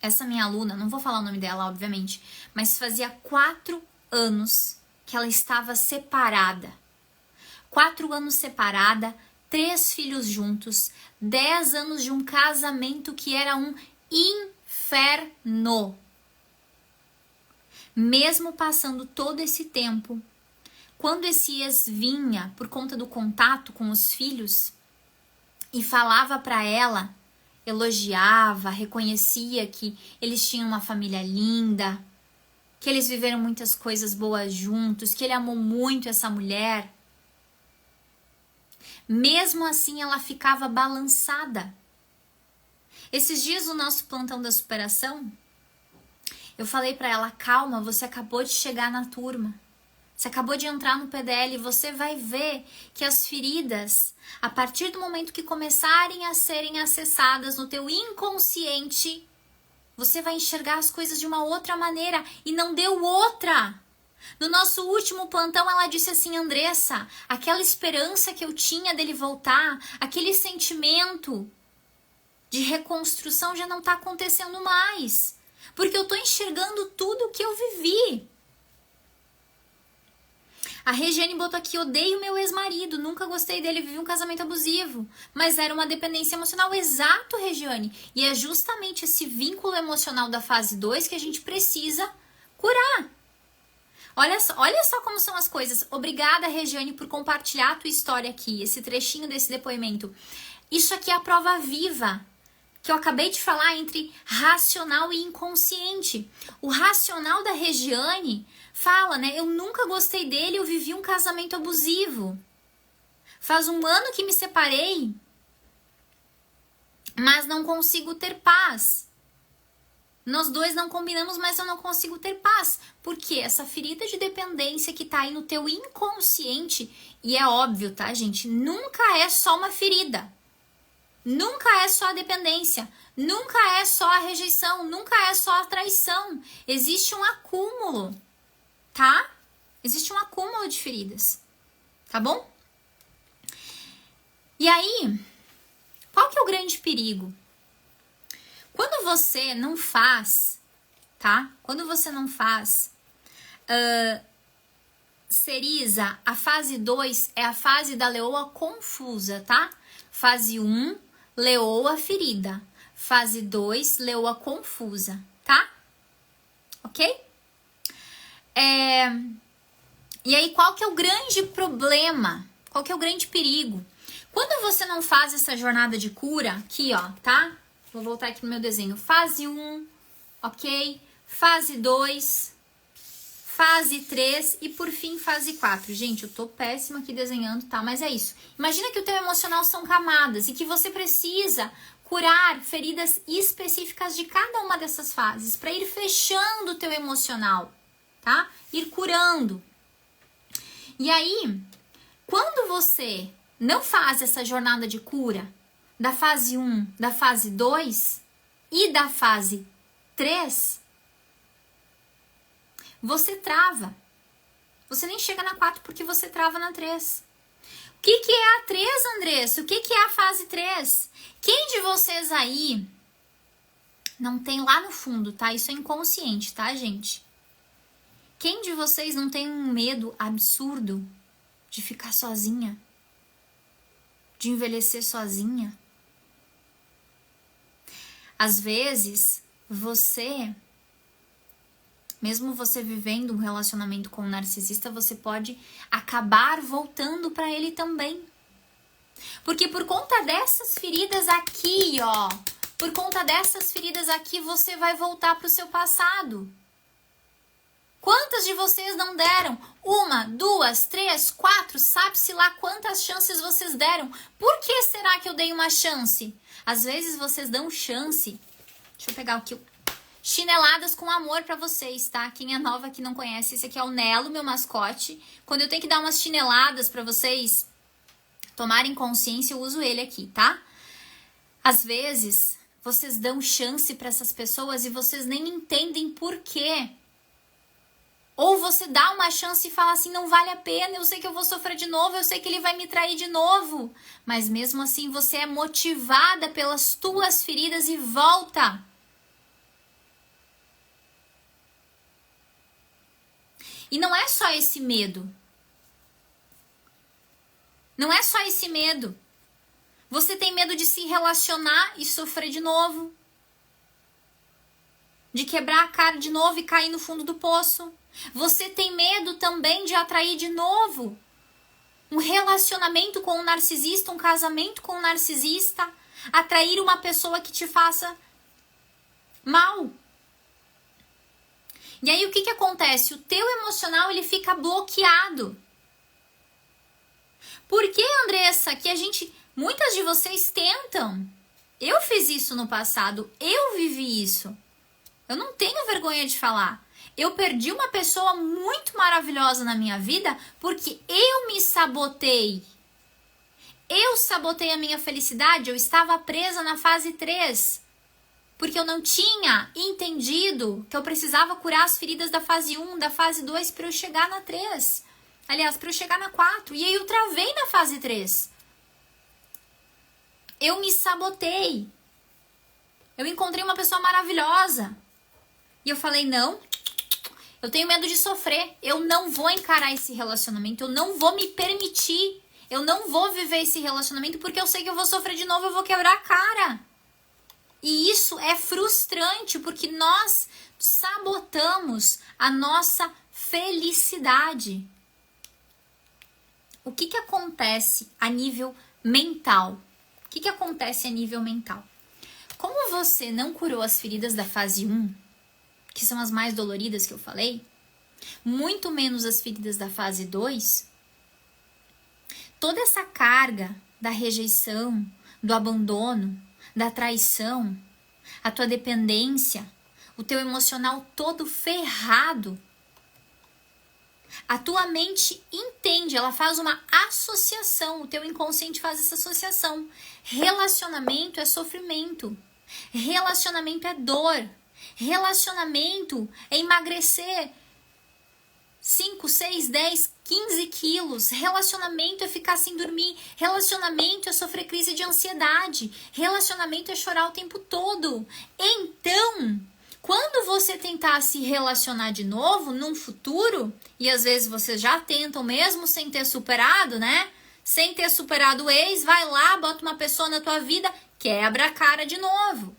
S1: Essa minha aluna, não vou falar o nome dela, obviamente, mas fazia 4 anos que ela estava separada. 4 anos separada, 3 filhos juntos, 10 anos de um casamento que era um inferno. Mesmo passando todo esse tempo, quando esse ex vinha por conta do contato com os filhos e falava para ela, elogiava, reconhecia que eles tinham uma família linda, que eles viveram muitas coisas boas juntos, que ele amou muito essa mulher, mesmo assim ela ficava balançada. Esses dias no nosso plantão da superação, eu falei para ela, calma, você acabou de chegar na turma. Você acabou de entrar no PDL e você vai ver que as feridas, a partir do momento que começarem a serem acessadas no teu inconsciente, você vai enxergar as coisas de uma outra maneira e não deu outra. No nosso último plantão, ela disse assim, Andressa, aquela esperança que eu tinha dele voltar, aquele sentimento de reconstrução já não está acontecendo mais. Porque eu tô enxergando tudo que eu vivi. A Regiane botou aqui, odeio meu ex-marido, nunca gostei dele, vivi um casamento abusivo. Mas era uma dependência emocional. Exato, Regiane. E é justamente esse vínculo emocional da fase 2 que a gente precisa curar. Olha só como são as coisas. Obrigada, Regiane, por compartilhar a tua história aqui, esse trechinho desse depoimento. Isso aqui é a prova viva que eu acabei de falar entre racional e inconsciente. O racional da Regiane fala, né? Eu nunca gostei dele, eu vivi um casamento abusivo. Faz 1 ano que me separei, mas não consigo ter paz. Nós dois não combinamos, mas eu não consigo ter paz. Porque essa ferida de dependência que tá aí no teu inconsciente, e é óbvio, tá, gente? Nunca é só uma ferida. Nunca é só a dependência, nunca é só a rejeição, nunca é só a traição. Existe um acúmulo, tá? Existe um acúmulo de feridas, tá bom? E aí, qual que é o grande perigo? Quando você não faz, tá? Quando você não faz, Ceriza, a fase 2 é a fase da leoa confusa, tá? Fase 1, leoa ferida. Fase 2, leoa confusa, tá? Ok? E aí, qual que é o grande problema? Qual que é o grande perigo? Quando você não faz essa jornada de cura, aqui, ó, tá? Vou voltar aqui no meu desenho. Fase 1, ok? Fase 2, fase 3 e, por fim, fase 4. Gente, eu tô péssima aqui desenhando, tá? Mas é isso. Imagina que o teu emocional são camadas e que você precisa curar feridas específicas de cada uma dessas fases para ir fechando o teu emocional, tá? Ir curando. E aí, quando você não faz essa jornada de cura da fase 1, da fase 2 e da fase 3, você trava. Você nem chega na 4 porque você trava na 3. O que é a 3, Andressa? O que é a fase 3? Quem de vocês aí não tem lá no fundo, tá? Isso é inconsciente, tá, gente? Quem de vocês não tem um medo absurdo de ficar sozinha? De envelhecer sozinha? Às vezes, mesmo você vivendo um relacionamento com um narcisista, você pode acabar voltando para ele também. Porque por conta dessas feridas aqui, ó, por conta dessas feridas aqui, você vai voltar para o seu passado. Quantas de vocês não deram? 1, 2, 3, 4, sabe-se lá quantas chances vocês deram? Por que será que eu dei uma chance? Às vezes vocês dão chance. Deixa eu pegar aqui. Chineladas com amor pra vocês, tá? Quem é nova que não conhece, esse aqui é o Nelo, meu mascote. Quando eu tenho que dar umas chineladas pra vocês tomarem consciência, eu uso ele aqui, tá? Às vezes, vocês dão chance pra essas pessoas e vocês nem entendem por quê. Ou você dá uma chance e fala assim, não vale a pena, eu sei que eu vou sofrer de novo, eu sei que ele vai me trair de novo. Mas mesmo assim, você é motivada pelas tuas feridas e volta. E não é só esse medo. Não é só esse medo. Você tem medo de se relacionar e sofrer de novo. de quebrar a cara de novo e cair no fundo do poço. Você tem medo também de atrair de novo um relacionamento com um narcisista, um casamento com um narcisista, atrair uma pessoa que te faça mal. E aí o que acontece? O teu emocional ele fica bloqueado. Por que, Andressa, que muitas de vocês tentam? Eu fiz isso no passado, eu vivi isso. Eu não tenho vergonha de falar. Eu perdi uma pessoa muito maravilhosa na minha vida porque eu me sabotei. Eu sabotei a minha felicidade, eu estava presa na fase 3. Porque eu não tinha entendido que eu precisava curar as feridas da fase 1, da fase 2 para eu chegar na 3. Aliás, para eu chegar na 4. E aí eu travei na fase 3. Eu me sabotei. Eu encontrei uma pessoa maravilhosa. E eu falei, não, eu tenho medo de sofrer. Eu não vou encarar esse relacionamento. Eu não vou me permitir. Eu não vou viver esse relacionamento porque eu sei que eu vou sofrer de novo, eu vou quebrar a cara. E isso é frustrante porque nós sabotamos a nossa felicidade. O que acontece a nível mental? O que acontece a nível mental? Como você não curou as feridas da fase 1, que são as mais doloridas que eu falei, muito menos as feridas da fase 2, toda essa carga da rejeição, do abandono, da traição, a tua dependência, o teu emocional todo ferrado, a tua mente entende, ela faz uma associação, o teu inconsciente faz essa associação. Relacionamento é sofrimento, relacionamento é dor, relacionamento é emagrecer 5, 6, 10, 15 quilos. Relacionamento é ficar sem dormir. Relacionamento é sofrer crise de ansiedade. Relacionamento é chorar o tempo todo. Então, quando você tentar se relacionar de novo num futuro, e às vezes vocês já tentam mesmo sem ter superado, né? Sem ter superado o ex, vai lá, bota uma pessoa na tua vida, quebra a cara de novo.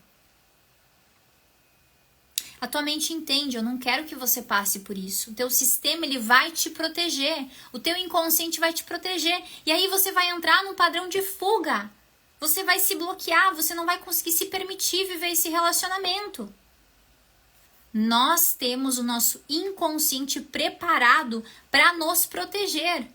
S1: A tua mente entende, eu não quero que você passe por isso. O teu sistema, ele vai te proteger. O teu inconsciente vai te proteger. E aí você vai entrar num padrão de fuga. Você vai se bloquear, você não vai conseguir se permitir viver esse relacionamento. Nós temos o nosso inconsciente preparado para nos proteger.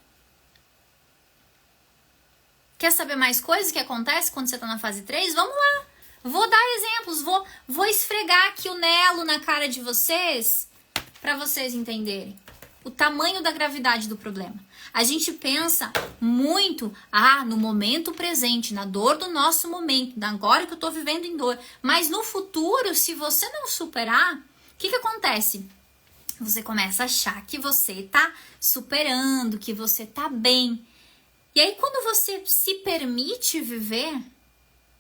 S1: Quer saber mais coisas que acontecem quando você está na fase 3? Vamos lá. Vou dar exemplos, vou esfregar aqui o Nelo na cara de vocês para vocês entenderem o tamanho da gravidade do problema. A gente pensa muito, no momento presente, na dor do nosso momento, agora que eu tô vivendo em dor. Mas no futuro, se você não superar, o que acontece? Você começa a achar que você tá superando, que você tá bem. E aí quando você se permite viver,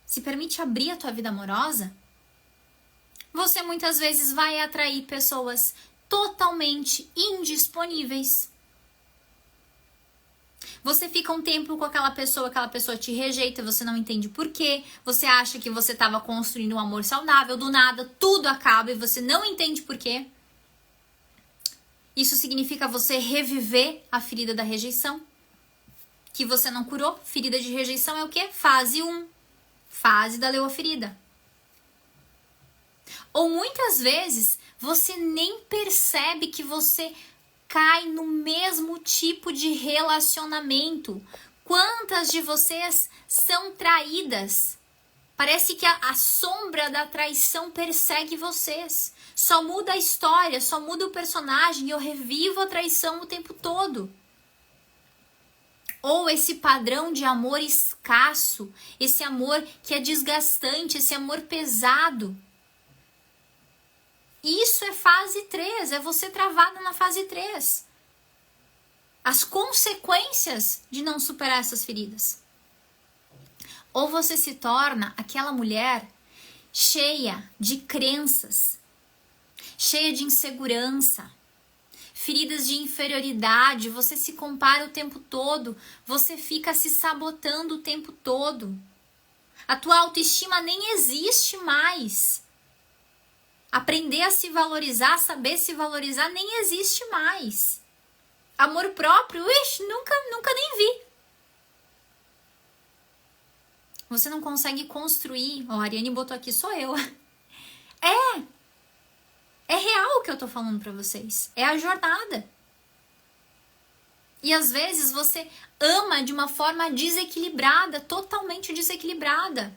S1: se permite abrir a tua vida amorosa, você muitas vezes vai atrair pessoas totalmente indisponíveis. Você fica um tempo com aquela pessoa te rejeita, você não entende por quê, você acha que você estava construindo um amor saudável, do nada tudo acaba e você não entende por quê. Isso significa você reviver a ferida da rejeição, que você não curou. Ferida de rejeição é o quê? Fase 1. Fase da leoa ferida. Ou muitas vezes você nem percebe que você cai no mesmo tipo de relacionamento. Quantas de vocês são traídas? Parece que a sombra da traição persegue vocês. Só muda a história, só muda o personagem e eu revivo a traição o tempo todo. Ou esse padrão de amor escasso, esse amor que é desgastante, esse amor pesado. Isso é fase 3, é você travada na fase 3. As consequências de não superar essas feridas. Ou você se torna aquela mulher cheia de crenças, cheia de insegurança, feridas de inferioridade, você se compara o tempo todo, você fica se sabotando o tempo todo. A tua autoestima nem existe mais. Aprender a se valorizar, saber se valorizar, nem existe mais. Amor próprio, nunca nem vi. Você não consegue construir. Ó, a Ariane botou aqui, sou eu. É real o que eu tô falando pra vocês. É a jornada. E às vezes você ama de uma forma desequilibrada, totalmente desequilibrada.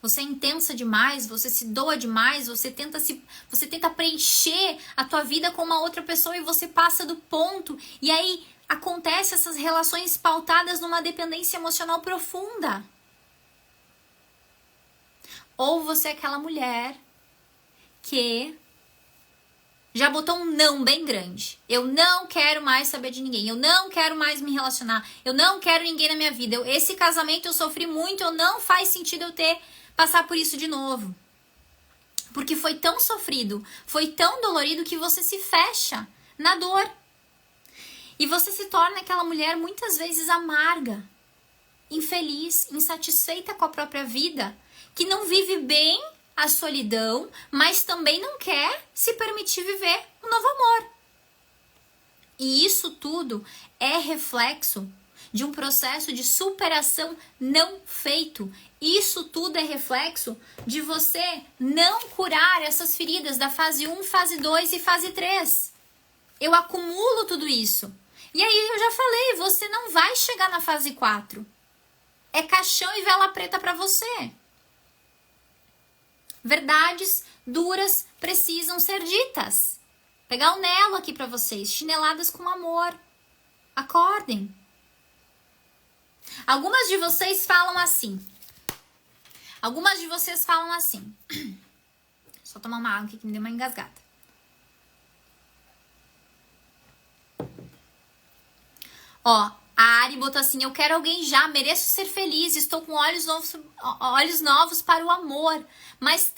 S1: Você é intensa demais, você se doa demais, você tenta preencher a tua vida com uma outra pessoa e você passa do ponto. E aí acontecem essas relações pautadas numa dependência emocional profunda. Ou você é aquela mulher que já botou um não bem grande. Eu não quero mais saber de ninguém. Eu não quero mais me relacionar. Eu não quero ninguém na minha vida. Esse casamento eu sofri muito. Não faz sentido eu passar por isso de novo. Porque foi tão sofrido, foi tão dolorido que você se fecha na dor. E você se torna aquela mulher muitas vezes amarga, infeliz, insatisfeita com a própria vida, que não vive bem a solidão, mas também não quer se permitir viver um novo amor. E isso tudo é reflexo de um processo de superação não feito. Isso tudo é reflexo de você não curar essas feridas da fase 1, fase 2 e fase 3. Eu acumulo tudo isso. E aí eu já falei, você não vai chegar na fase 4. É caixão e vela preta para você. Verdades duras precisam ser ditas. Pegar o Nelo aqui para vocês, chineladas com amor. Acordem. Algumas de vocês falam assim. Só tomar uma água aqui que me deu uma engasgada. Ó, a Ari botou assim, eu quero alguém já, mereço ser feliz, estou com olhos novos para o amor, mas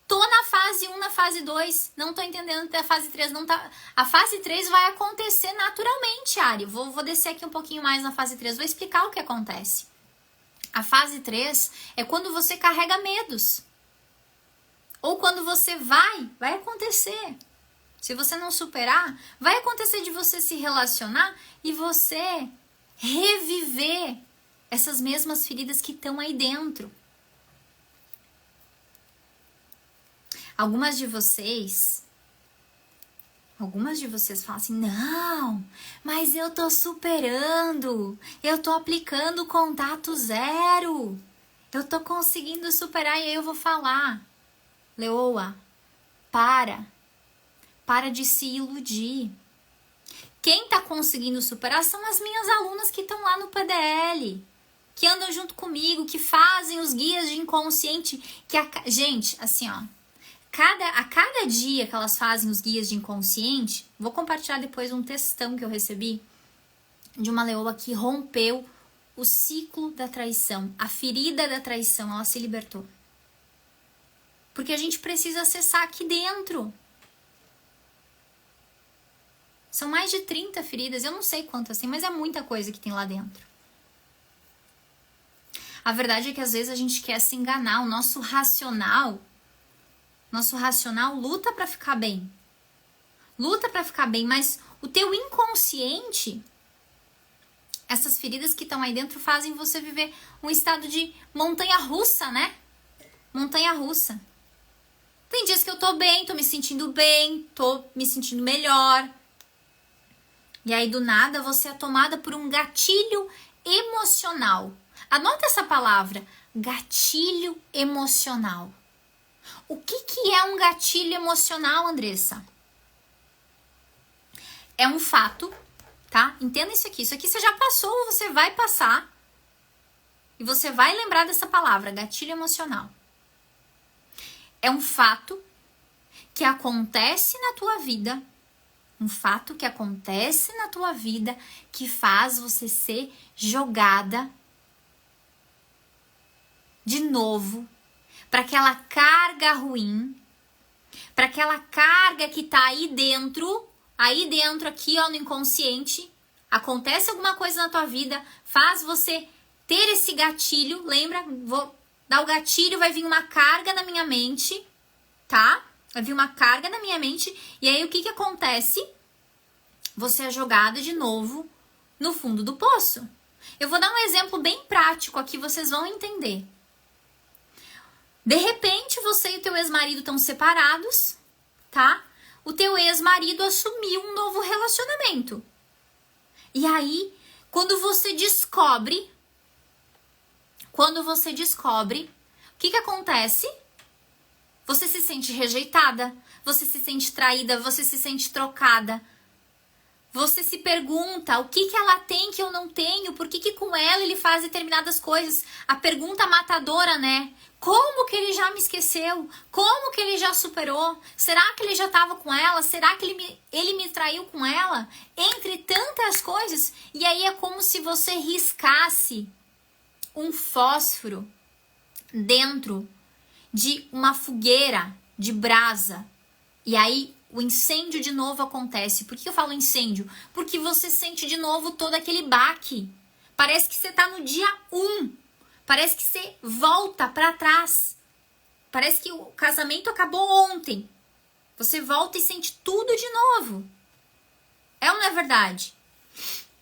S1: tô na fase 1, na fase 2, não tô entendendo até a fase 3, não tá. A fase 3 vai acontecer naturalmente, Ari. Vou descer aqui um pouquinho mais na fase 3, vou explicar o que acontece. A fase 3 é quando você carrega medos. Ou quando você vai acontecer. Se você não superar, vai acontecer de você se relacionar e você reviver essas mesmas feridas que estão aí dentro. Algumas de vocês falam assim, não, mas eu tô superando, eu tô aplicando contato zero, eu tô conseguindo superar. E aí eu vou falar, Leoa, para de se iludir. Quem tá conseguindo superar são as minhas alunas que estão lá no PDL, que andam junto comigo, que fazem os guias de inconsciente, gente, assim, ó, a cada dia que elas fazem os guias de inconsciente, vou compartilhar depois um textão que eu recebi de uma leoa que rompeu o ciclo da traição, a ferida da traição, ela se libertou. Porque a gente precisa acessar aqui dentro. São mais de 30 feridas, eu não sei quantas tem, mas é muita coisa que tem lá dentro. A verdade é que às vezes a gente quer se enganar, o nosso racional luta para ficar bem. Mas o teu inconsciente, essas feridas que estão aí dentro fazem você viver um estado de montanha-russa, né? Montanha-russa. Tem dias que eu tô bem, tô me sentindo melhor. E aí, do nada, você é tomada por um gatilho emocional. Anota essa palavra, gatilho emocional. O que é um gatilho emocional, Andressa? É um fato, tá? Entenda isso aqui. Isso aqui você já passou ou você vai passar. E você vai lembrar dessa palavra, gatilho emocional. É um fato que acontece na tua vida. Um fato que acontece na tua vida que faz você ser jogada de novo para aquela carga ruim, para aquela carga que tá aí dentro aqui, ó, no inconsciente. Acontece alguma coisa na tua vida, faz você ter esse gatilho, lembra? Vou dá o gatilho, vai vir uma carga na minha mente, tá? Vai vir uma carga na minha mente, e aí o que acontece? Você é jogada de novo no fundo do poço. Eu vou dar um exemplo bem prático aqui, vocês vão entender. De repente, você e o teu ex-marido estão separados, tá? O teu ex-marido assumiu um novo relacionamento. E aí, quando você descobre, o que acontece? Você se sente rejeitada, você se sente traída, você se sente trocada. Você se pergunta o que ela tem que eu não tenho, por que com ela ele faz determinadas coisas. A pergunta matadora, né? Como que ele já me esqueceu? Como que ele já superou? Será que ele já estava com ela? Será que ele me traiu com ela? Entre tantas coisas. E aí é como se você riscasse um fósforo dentro de uma fogueira de brasa. E aí o incêndio de novo acontece. Por que eu falo incêndio? Porque você sente de novo todo aquele baque. Parece que você está no dia 1. Parece que você volta para trás. Parece que o casamento acabou ontem. Você volta e sente tudo de novo. É ou não é verdade?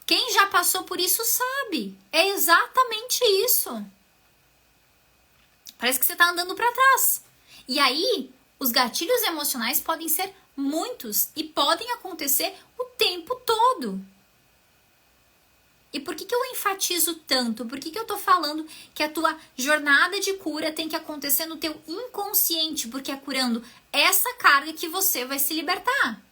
S1: Quem já passou por isso sabe. É exatamente isso. Parece que você está andando para trás. E aí, os gatilhos emocionais podem ser muitos e podem acontecer o tempo todo. E por que eu enfatizo tanto? Por que eu tô falando que a tua jornada de cura tem que acontecer no teu inconsciente? Porque é curando essa carga que você vai se libertar.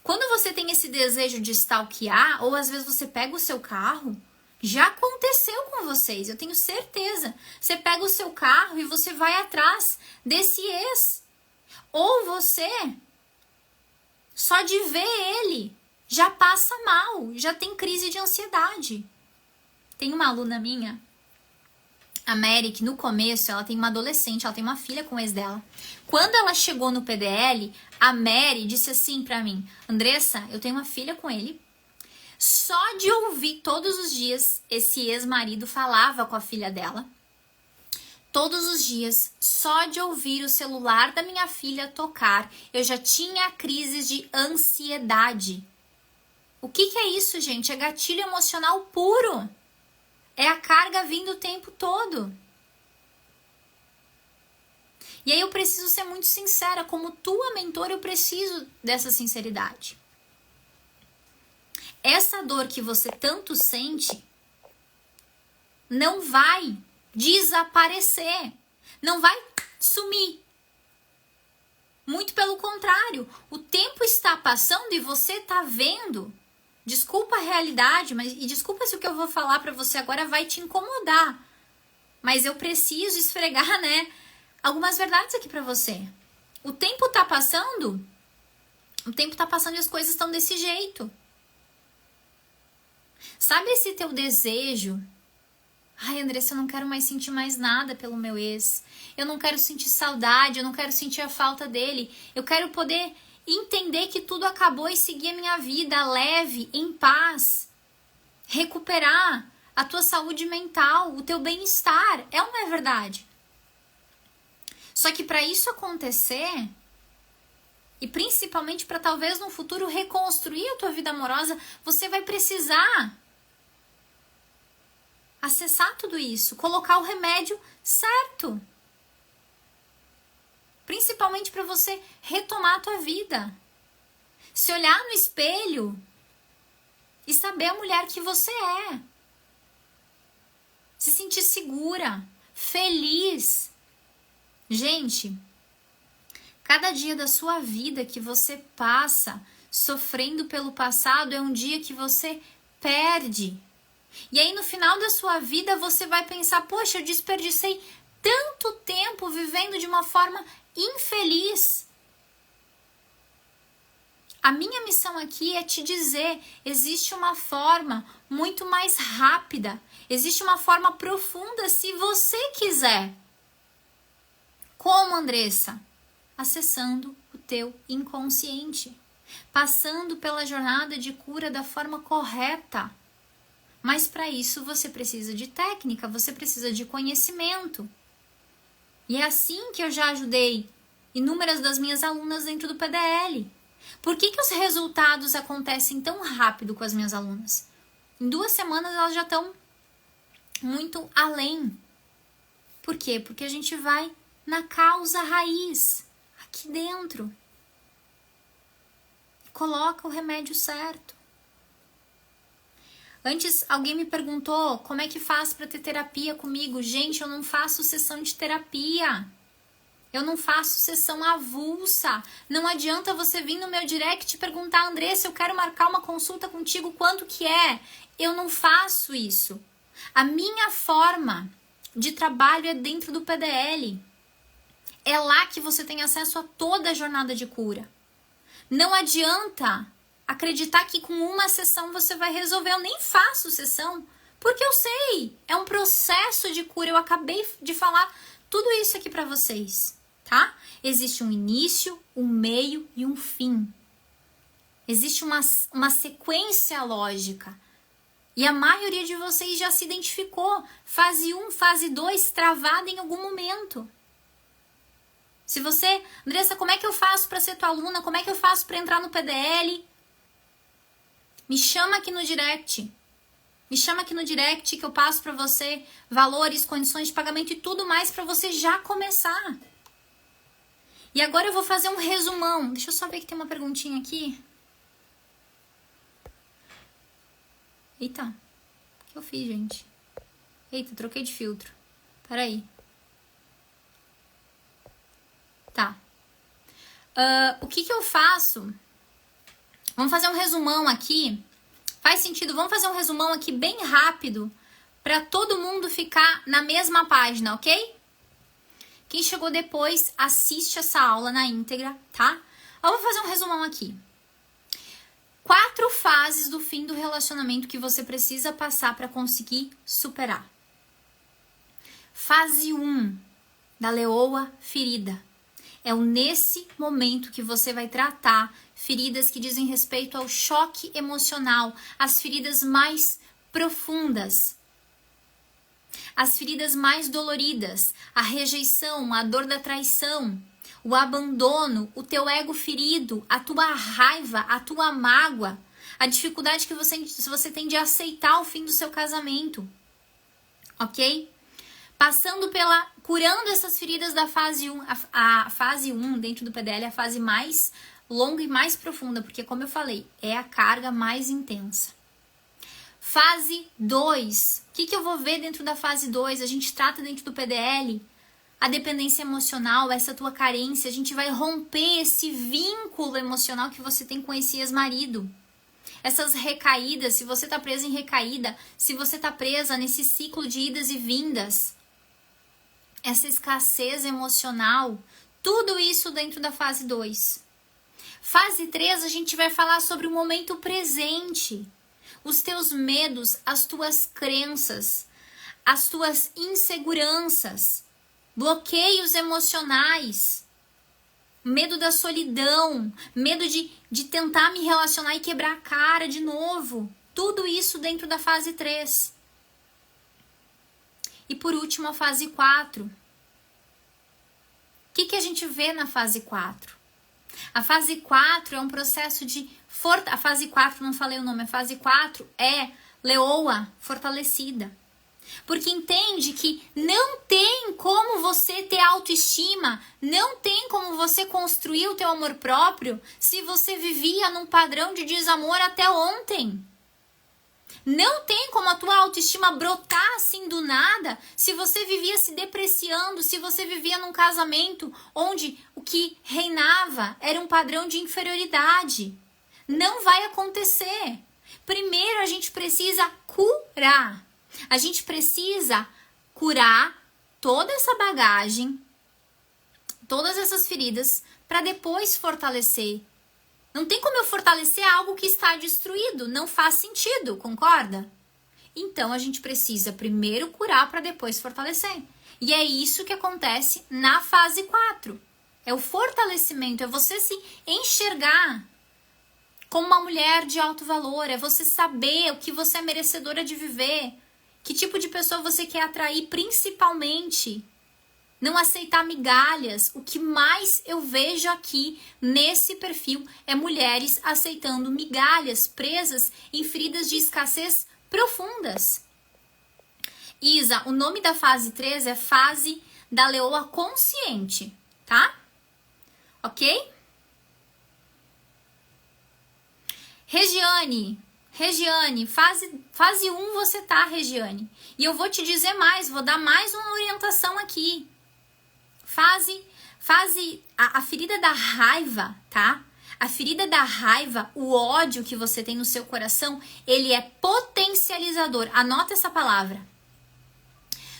S1: Quando você tem esse desejo de stalkear, ou às vezes você pega o seu carro, já aconteceu com vocês, eu tenho certeza. Você pega o seu carro e você vai atrás desse ex. Ou você, só de ver ele, já passa mal, já tem crise de ansiedade. Tem uma aluna minha, a Mary, que no começo ela tem uma adolescente, ela tem uma filha com o ex dela. Quando ela chegou no PDL, a Mary disse assim pra mim: Andressa, eu tenho uma filha com ele. Só de ouvir todos os dias esse ex-marido falava com a filha dela. Todos os dias, só de ouvir o celular da minha filha tocar, eu já tinha crises de ansiedade. O que é isso, gente? É gatilho emocional puro. É a carga vindo o tempo todo. E aí eu preciso ser muito sincera. Como tua mentora, eu preciso dessa sinceridade. Essa dor que você tanto sente não vai desaparecer. Não vai sumir. Muito pelo contrário. O tempo está passando e você está vendo. Desculpa a realidade, e desculpa se o que eu vou falar pra você agora vai te incomodar. Mas eu preciso esfregar, né, algumas verdades aqui pra você. O tempo tá passando e as coisas estão desse jeito. Sabe esse teu desejo? Ai, Andressa, eu não quero mais sentir mais nada pelo meu ex. Eu não quero sentir saudade, eu não quero sentir a falta dele. Eu quero poder entender que tudo acabou e seguir a minha vida leve, em paz. Recuperar a tua saúde mental, o teu bem-estar. É ou não é verdade? Só que para isso acontecer, e principalmente para talvez no futuro reconstruir a tua vida amorosa, você vai precisar acessar tudo isso, colocar o remédio certo. Principalmente para você retomar a tua vida. Se olhar no espelho e saber a mulher que você é. Se sentir segura, feliz. Gente, cada dia da sua vida que você passa sofrendo pelo passado é um dia que você perde. E aí no final da sua vida você vai pensar: poxa, eu desperdicei tanto tempo vivendo de uma forma infeliz. A minha missão aqui é te dizer, existe uma forma muito mais rápida, existe uma forma profunda se você quiser. Como, Andressa? Acessando o teu inconsciente, passando pela jornada de cura da forma correta. Mas para isso você precisa de técnica, você precisa de conhecimento. E é assim que eu já ajudei inúmeras das minhas alunas dentro do PDL. Por que os resultados acontecem tão rápido com as minhas alunas? Em 2 semanas elas já estão muito além. Por quê? Porque a gente vai na causa raiz, aqui dentro. Coloca o remédio certo. Antes alguém me perguntou como é que faz para ter terapia comigo. Gente, eu não faço sessão de terapia. Eu não faço sessão avulsa. Não adianta você vir no meu direct e perguntar, Andressa, eu quero marcar uma consulta contigo, quanto que é? Eu não faço isso. A minha forma de trabalho é dentro do PDL. É lá que você tem acesso a toda a jornada de cura. Não adianta acreditar que com uma sessão você vai resolver. Eu nem faço sessão, porque eu sei. É um processo de cura. Eu acabei de falar tudo isso aqui para vocês, tá? Existe um início, um meio e um fim. Existe uma sequência lógica. E a maioria de vocês já se identificou. Fase 1, fase 2, travada em algum momento. Se você, Andressa, como é que eu faço para ser tua aluna? Como é que eu faço para entrar no PDL? Me chama aqui no direct. Me chama aqui no direct que eu passo para você valores, condições de pagamento e tudo mais para você já começar. E agora eu vou fazer um resumão. Deixa eu só ver que tem uma perguntinha aqui. Eita, o que eu fiz, gente? Eita, troquei de filtro. Peraí. Tá. O que eu faço? Vamos fazer um resumão aqui. Faz sentido? Vamos fazer um resumão aqui bem rápido para todo mundo ficar na mesma página, ok? Quem chegou depois, assiste essa aula na íntegra, tá? Eu vou fazer um resumão aqui. 4 fases do fim do relacionamento que você precisa passar para conseguir superar. Fase 1 da leoa ferida. É nesse momento que você vai tratar feridas que dizem respeito ao choque emocional, as feridas mais profundas, as feridas mais doloridas, a rejeição, a dor da traição, o abandono, o teu ego ferido, a tua raiva, a tua mágoa, a dificuldade que você tem de aceitar o fim do seu casamento, ok? Passando curando essas feridas da fase 1, a fase 1 dentro do PDL é a fase mais longa e mais profunda, porque como eu falei, é a carga mais intensa. Fase 2, o que eu vou ver dentro da fase 2? A gente trata dentro do PDL a dependência emocional, essa tua carência, a gente vai romper esse vínculo emocional que você tem com esse ex-marido. Essas recaídas, se você tá presa em recaída, se você tá presa nesse ciclo de idas e vindas, essa escassez emocional, tudo isso dentro da fase 2. Fase 3, a gente vai falar sobre o momento presente. Os teus medos, as tuas crenças, as tuas inseguranças, bloqueios emocionais, medo da solidão, medo de tentar me relacionar e quebrar a cara de novo. Tudo isso dentro da fase 3. E por último, a fase 4. O que a gente vê na fase 4? A fase 4 é um processo de... A fase 4, não falei o nome, a fase 4 é leoa fortalecida. Porque entende que não tem como você ter autoestima, não tem como você construir o teu amor próprio se você vivia num padrão de desamor até ontem. Não tem como a tua autoestima brotar assim do nada se você vivia se depreciando, se você vivia num casamento onde o que reinava era um padrão de inferioridade. Não vai acontecer. Primeiro a gente precisa curar. A gente precisa curar toda essa bagagem, todas essas feridas, para depois fortalecer. Não tem como eu fortalecer algo que está destruído, não faz sentido, concorda? Então a gente precisa primeiro curar para depois fortalecer. E é isso que acontece na fase 4. É o fortalecimento, é você se enxergar como uma mulher de alto valor, é você saber o que você é merecedora de viver, que tipo de pessoa você quer atrair principalmente. Não aceitar migalhas. O que mais eu vejo aqui nesse perfil é mulheres aceitando migalhas, presas em feridas de escassez profundas. Isa, o nome da fase 3 é fase da leoa consciente, tá? Ok? Regiane, fase 1 você tá, Regiane. E eu vou te dizer mais, vou dar mais uma orientação aqui. A ferida da raiva, tá? A ferida da raiva, o ódio que você tem no seu coração, ele é potencializador. Anota essa palavra.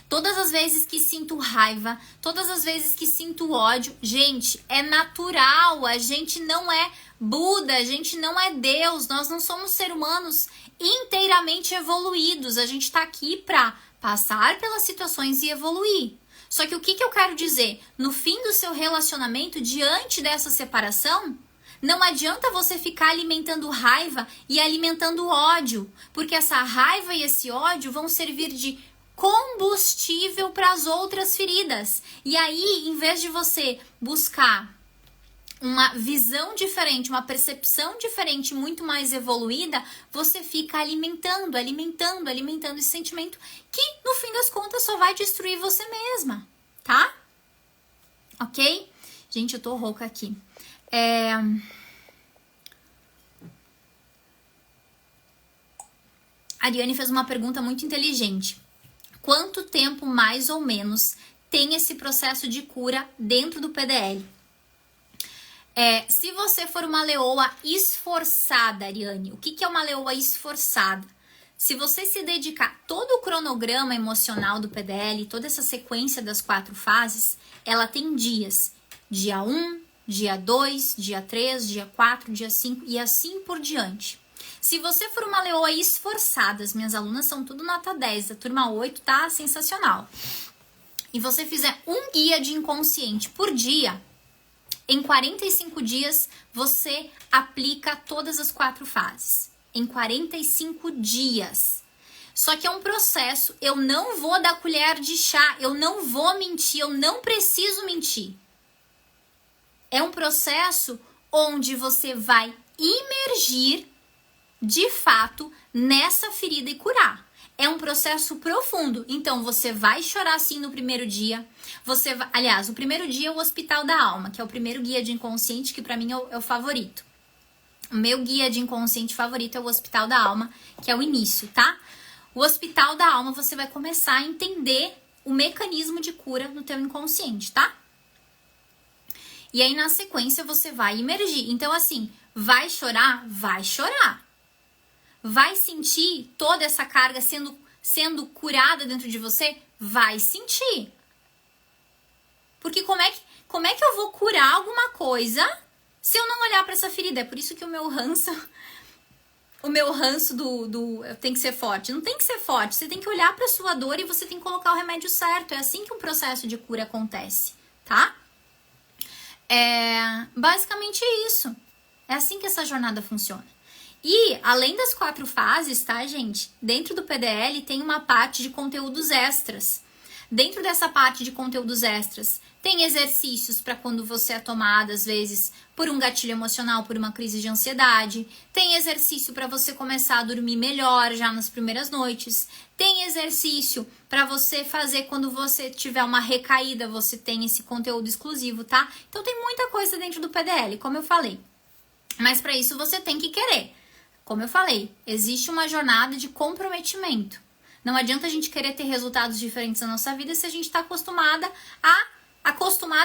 S1: Todas as vezes que sinto raiva, todas as vezes que sinto ódio, gente, é natural, a gente não é Buda, a gente não é Deus, nós não somos seres humanos inteiramente evoluídos, a gente tá aqui pra passar pelas situações e evoluir. Só que o que eu quero dizer? No fim do seu relacionamento, diante dessa separação, não adianta você ficar alimentando raiva e alimentando ódio, porque essa raiva e esse ódio vão servir de combustível para as outras feridas. E aí, em vez de você buscar uma visão diferente, uma percepção diferente, muito mais evoluída, você fica alimentando esse sentimento que, no fim das contas, só vai destruir você mesma, tá? Ok? Gente, eu tô rouca aqui. A Ariane fez uma pergunta muito inteligente. Quanto tempo, mais ou menos, tem esse processo de cura dentro do PDL? Se você for uma leoa esforçada, Ariane, o que é uma leoa esforçada? Se você se dedicar todo o cronograma emocional do PDL, toda essa sequência das 4 fases, ela tem dias. Dia 1, dia 2, dia 3, dia 4, dia 5 e assim por diante. Se você for uma leoa esforçada, as minhas alunas são tudo nota 10, a turma 8 tá sensacional. E você fizer um guia de inconsciente por dia, em 45 dias você aplica todas as 4 fases. Em 45 dias. Só que é um processo, eu não vou dar colher de chá, eu não vou mentir, eu não preciso mentir. É um processo onde você vai imergir de fato nessa ferida e curar. É um processo profundo. Então você vai chorar sim no primeiro dia. Aliás, o primeiro dia é o Hospital da Alma, que é o primeiro guia de inconsciente, que pra mim é o favorito. O meu guia de inconsciente favorito é o Hospital da Alma, que é o início, tá? O Hospital da Alma você vai começar a entender o mecanismo de cura no teu inconsciente, tá? E aí na sequência você vai imergir. Então assim, vai chorar? Vai chorar. Vai sentir toda essa carga sendo curada dentro de você? Vai sentir. Porque como é que eu vou curar alguma coisa se eu não olhar para essa ferida? É por isso que o meu ranço tem que ser forte. Não tem que ser forte, você tem que olhar para sua dor e você tem que colocar o remédio certo. É assim que um processo de cura acontece, tá? Basicamente isso. É assim que essa jornada funciona. E, além das 4 fases, tá, gente? Dentro do PDL tem uma parte de conteúdos extras. Dentro dessa parte de conteúdos extras, tem exercícios para quando você é tomada, às vezes, por um gatilho emocional, por uma crise de ansiedade. Tem exercício para você começar a dormir melhor já nas primeiras noites. Tem exercício para você fazer quando você tiver uma recaída, você tem esse conteúdo exclusivo, tá? Então, tem muita coisa dentro do PDL, como eu falei. Mas para isso você tem que querer. Como eu falei, existe uma jornada de comprometimento. Não adianta a gente querer ter resultados diferentes na nossa vida se a gente está acostumada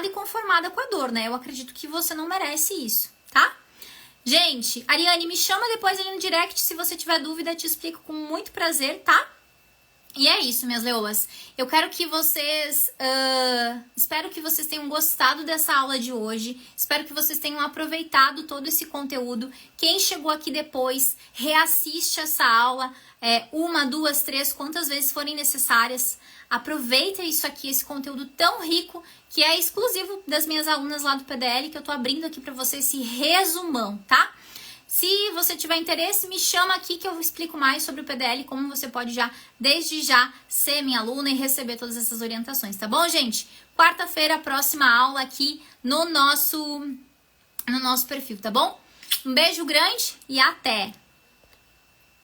S1: e conformada com a dor, né? Eu acredito que você não merece isso, tá? Gente, Ariane, me chama depois ali no direct, se você tiver dúvida, te explico com muito prazer, tá? E é isso, minhas leoas. Eu quero que vocês... espero que vocês tenham gostado dessa aula de hoje. Espero que vocês tenham aproveitado todo esse conteúdo. Quem chegou aqui depois, reassiste essa aula. 1, 2, 3, quantas vezes forem necessárias. Aproveita isso aqui, esse conteúdo tão rico, que é exclusivo das minhas alunas lá do PDL, que eu tô abrindo aqui pra vocês esse resumão, tá? Se você tiver interesse, me chama aqui que eu explico mais sobre o PDL, como você pode já, desde já, ser minha aluna e receber todas essas orientações, tá bom, gente? Quarta-feira, próxima aula aqui no nosso perfil, tá bom? Um beijo grande e até!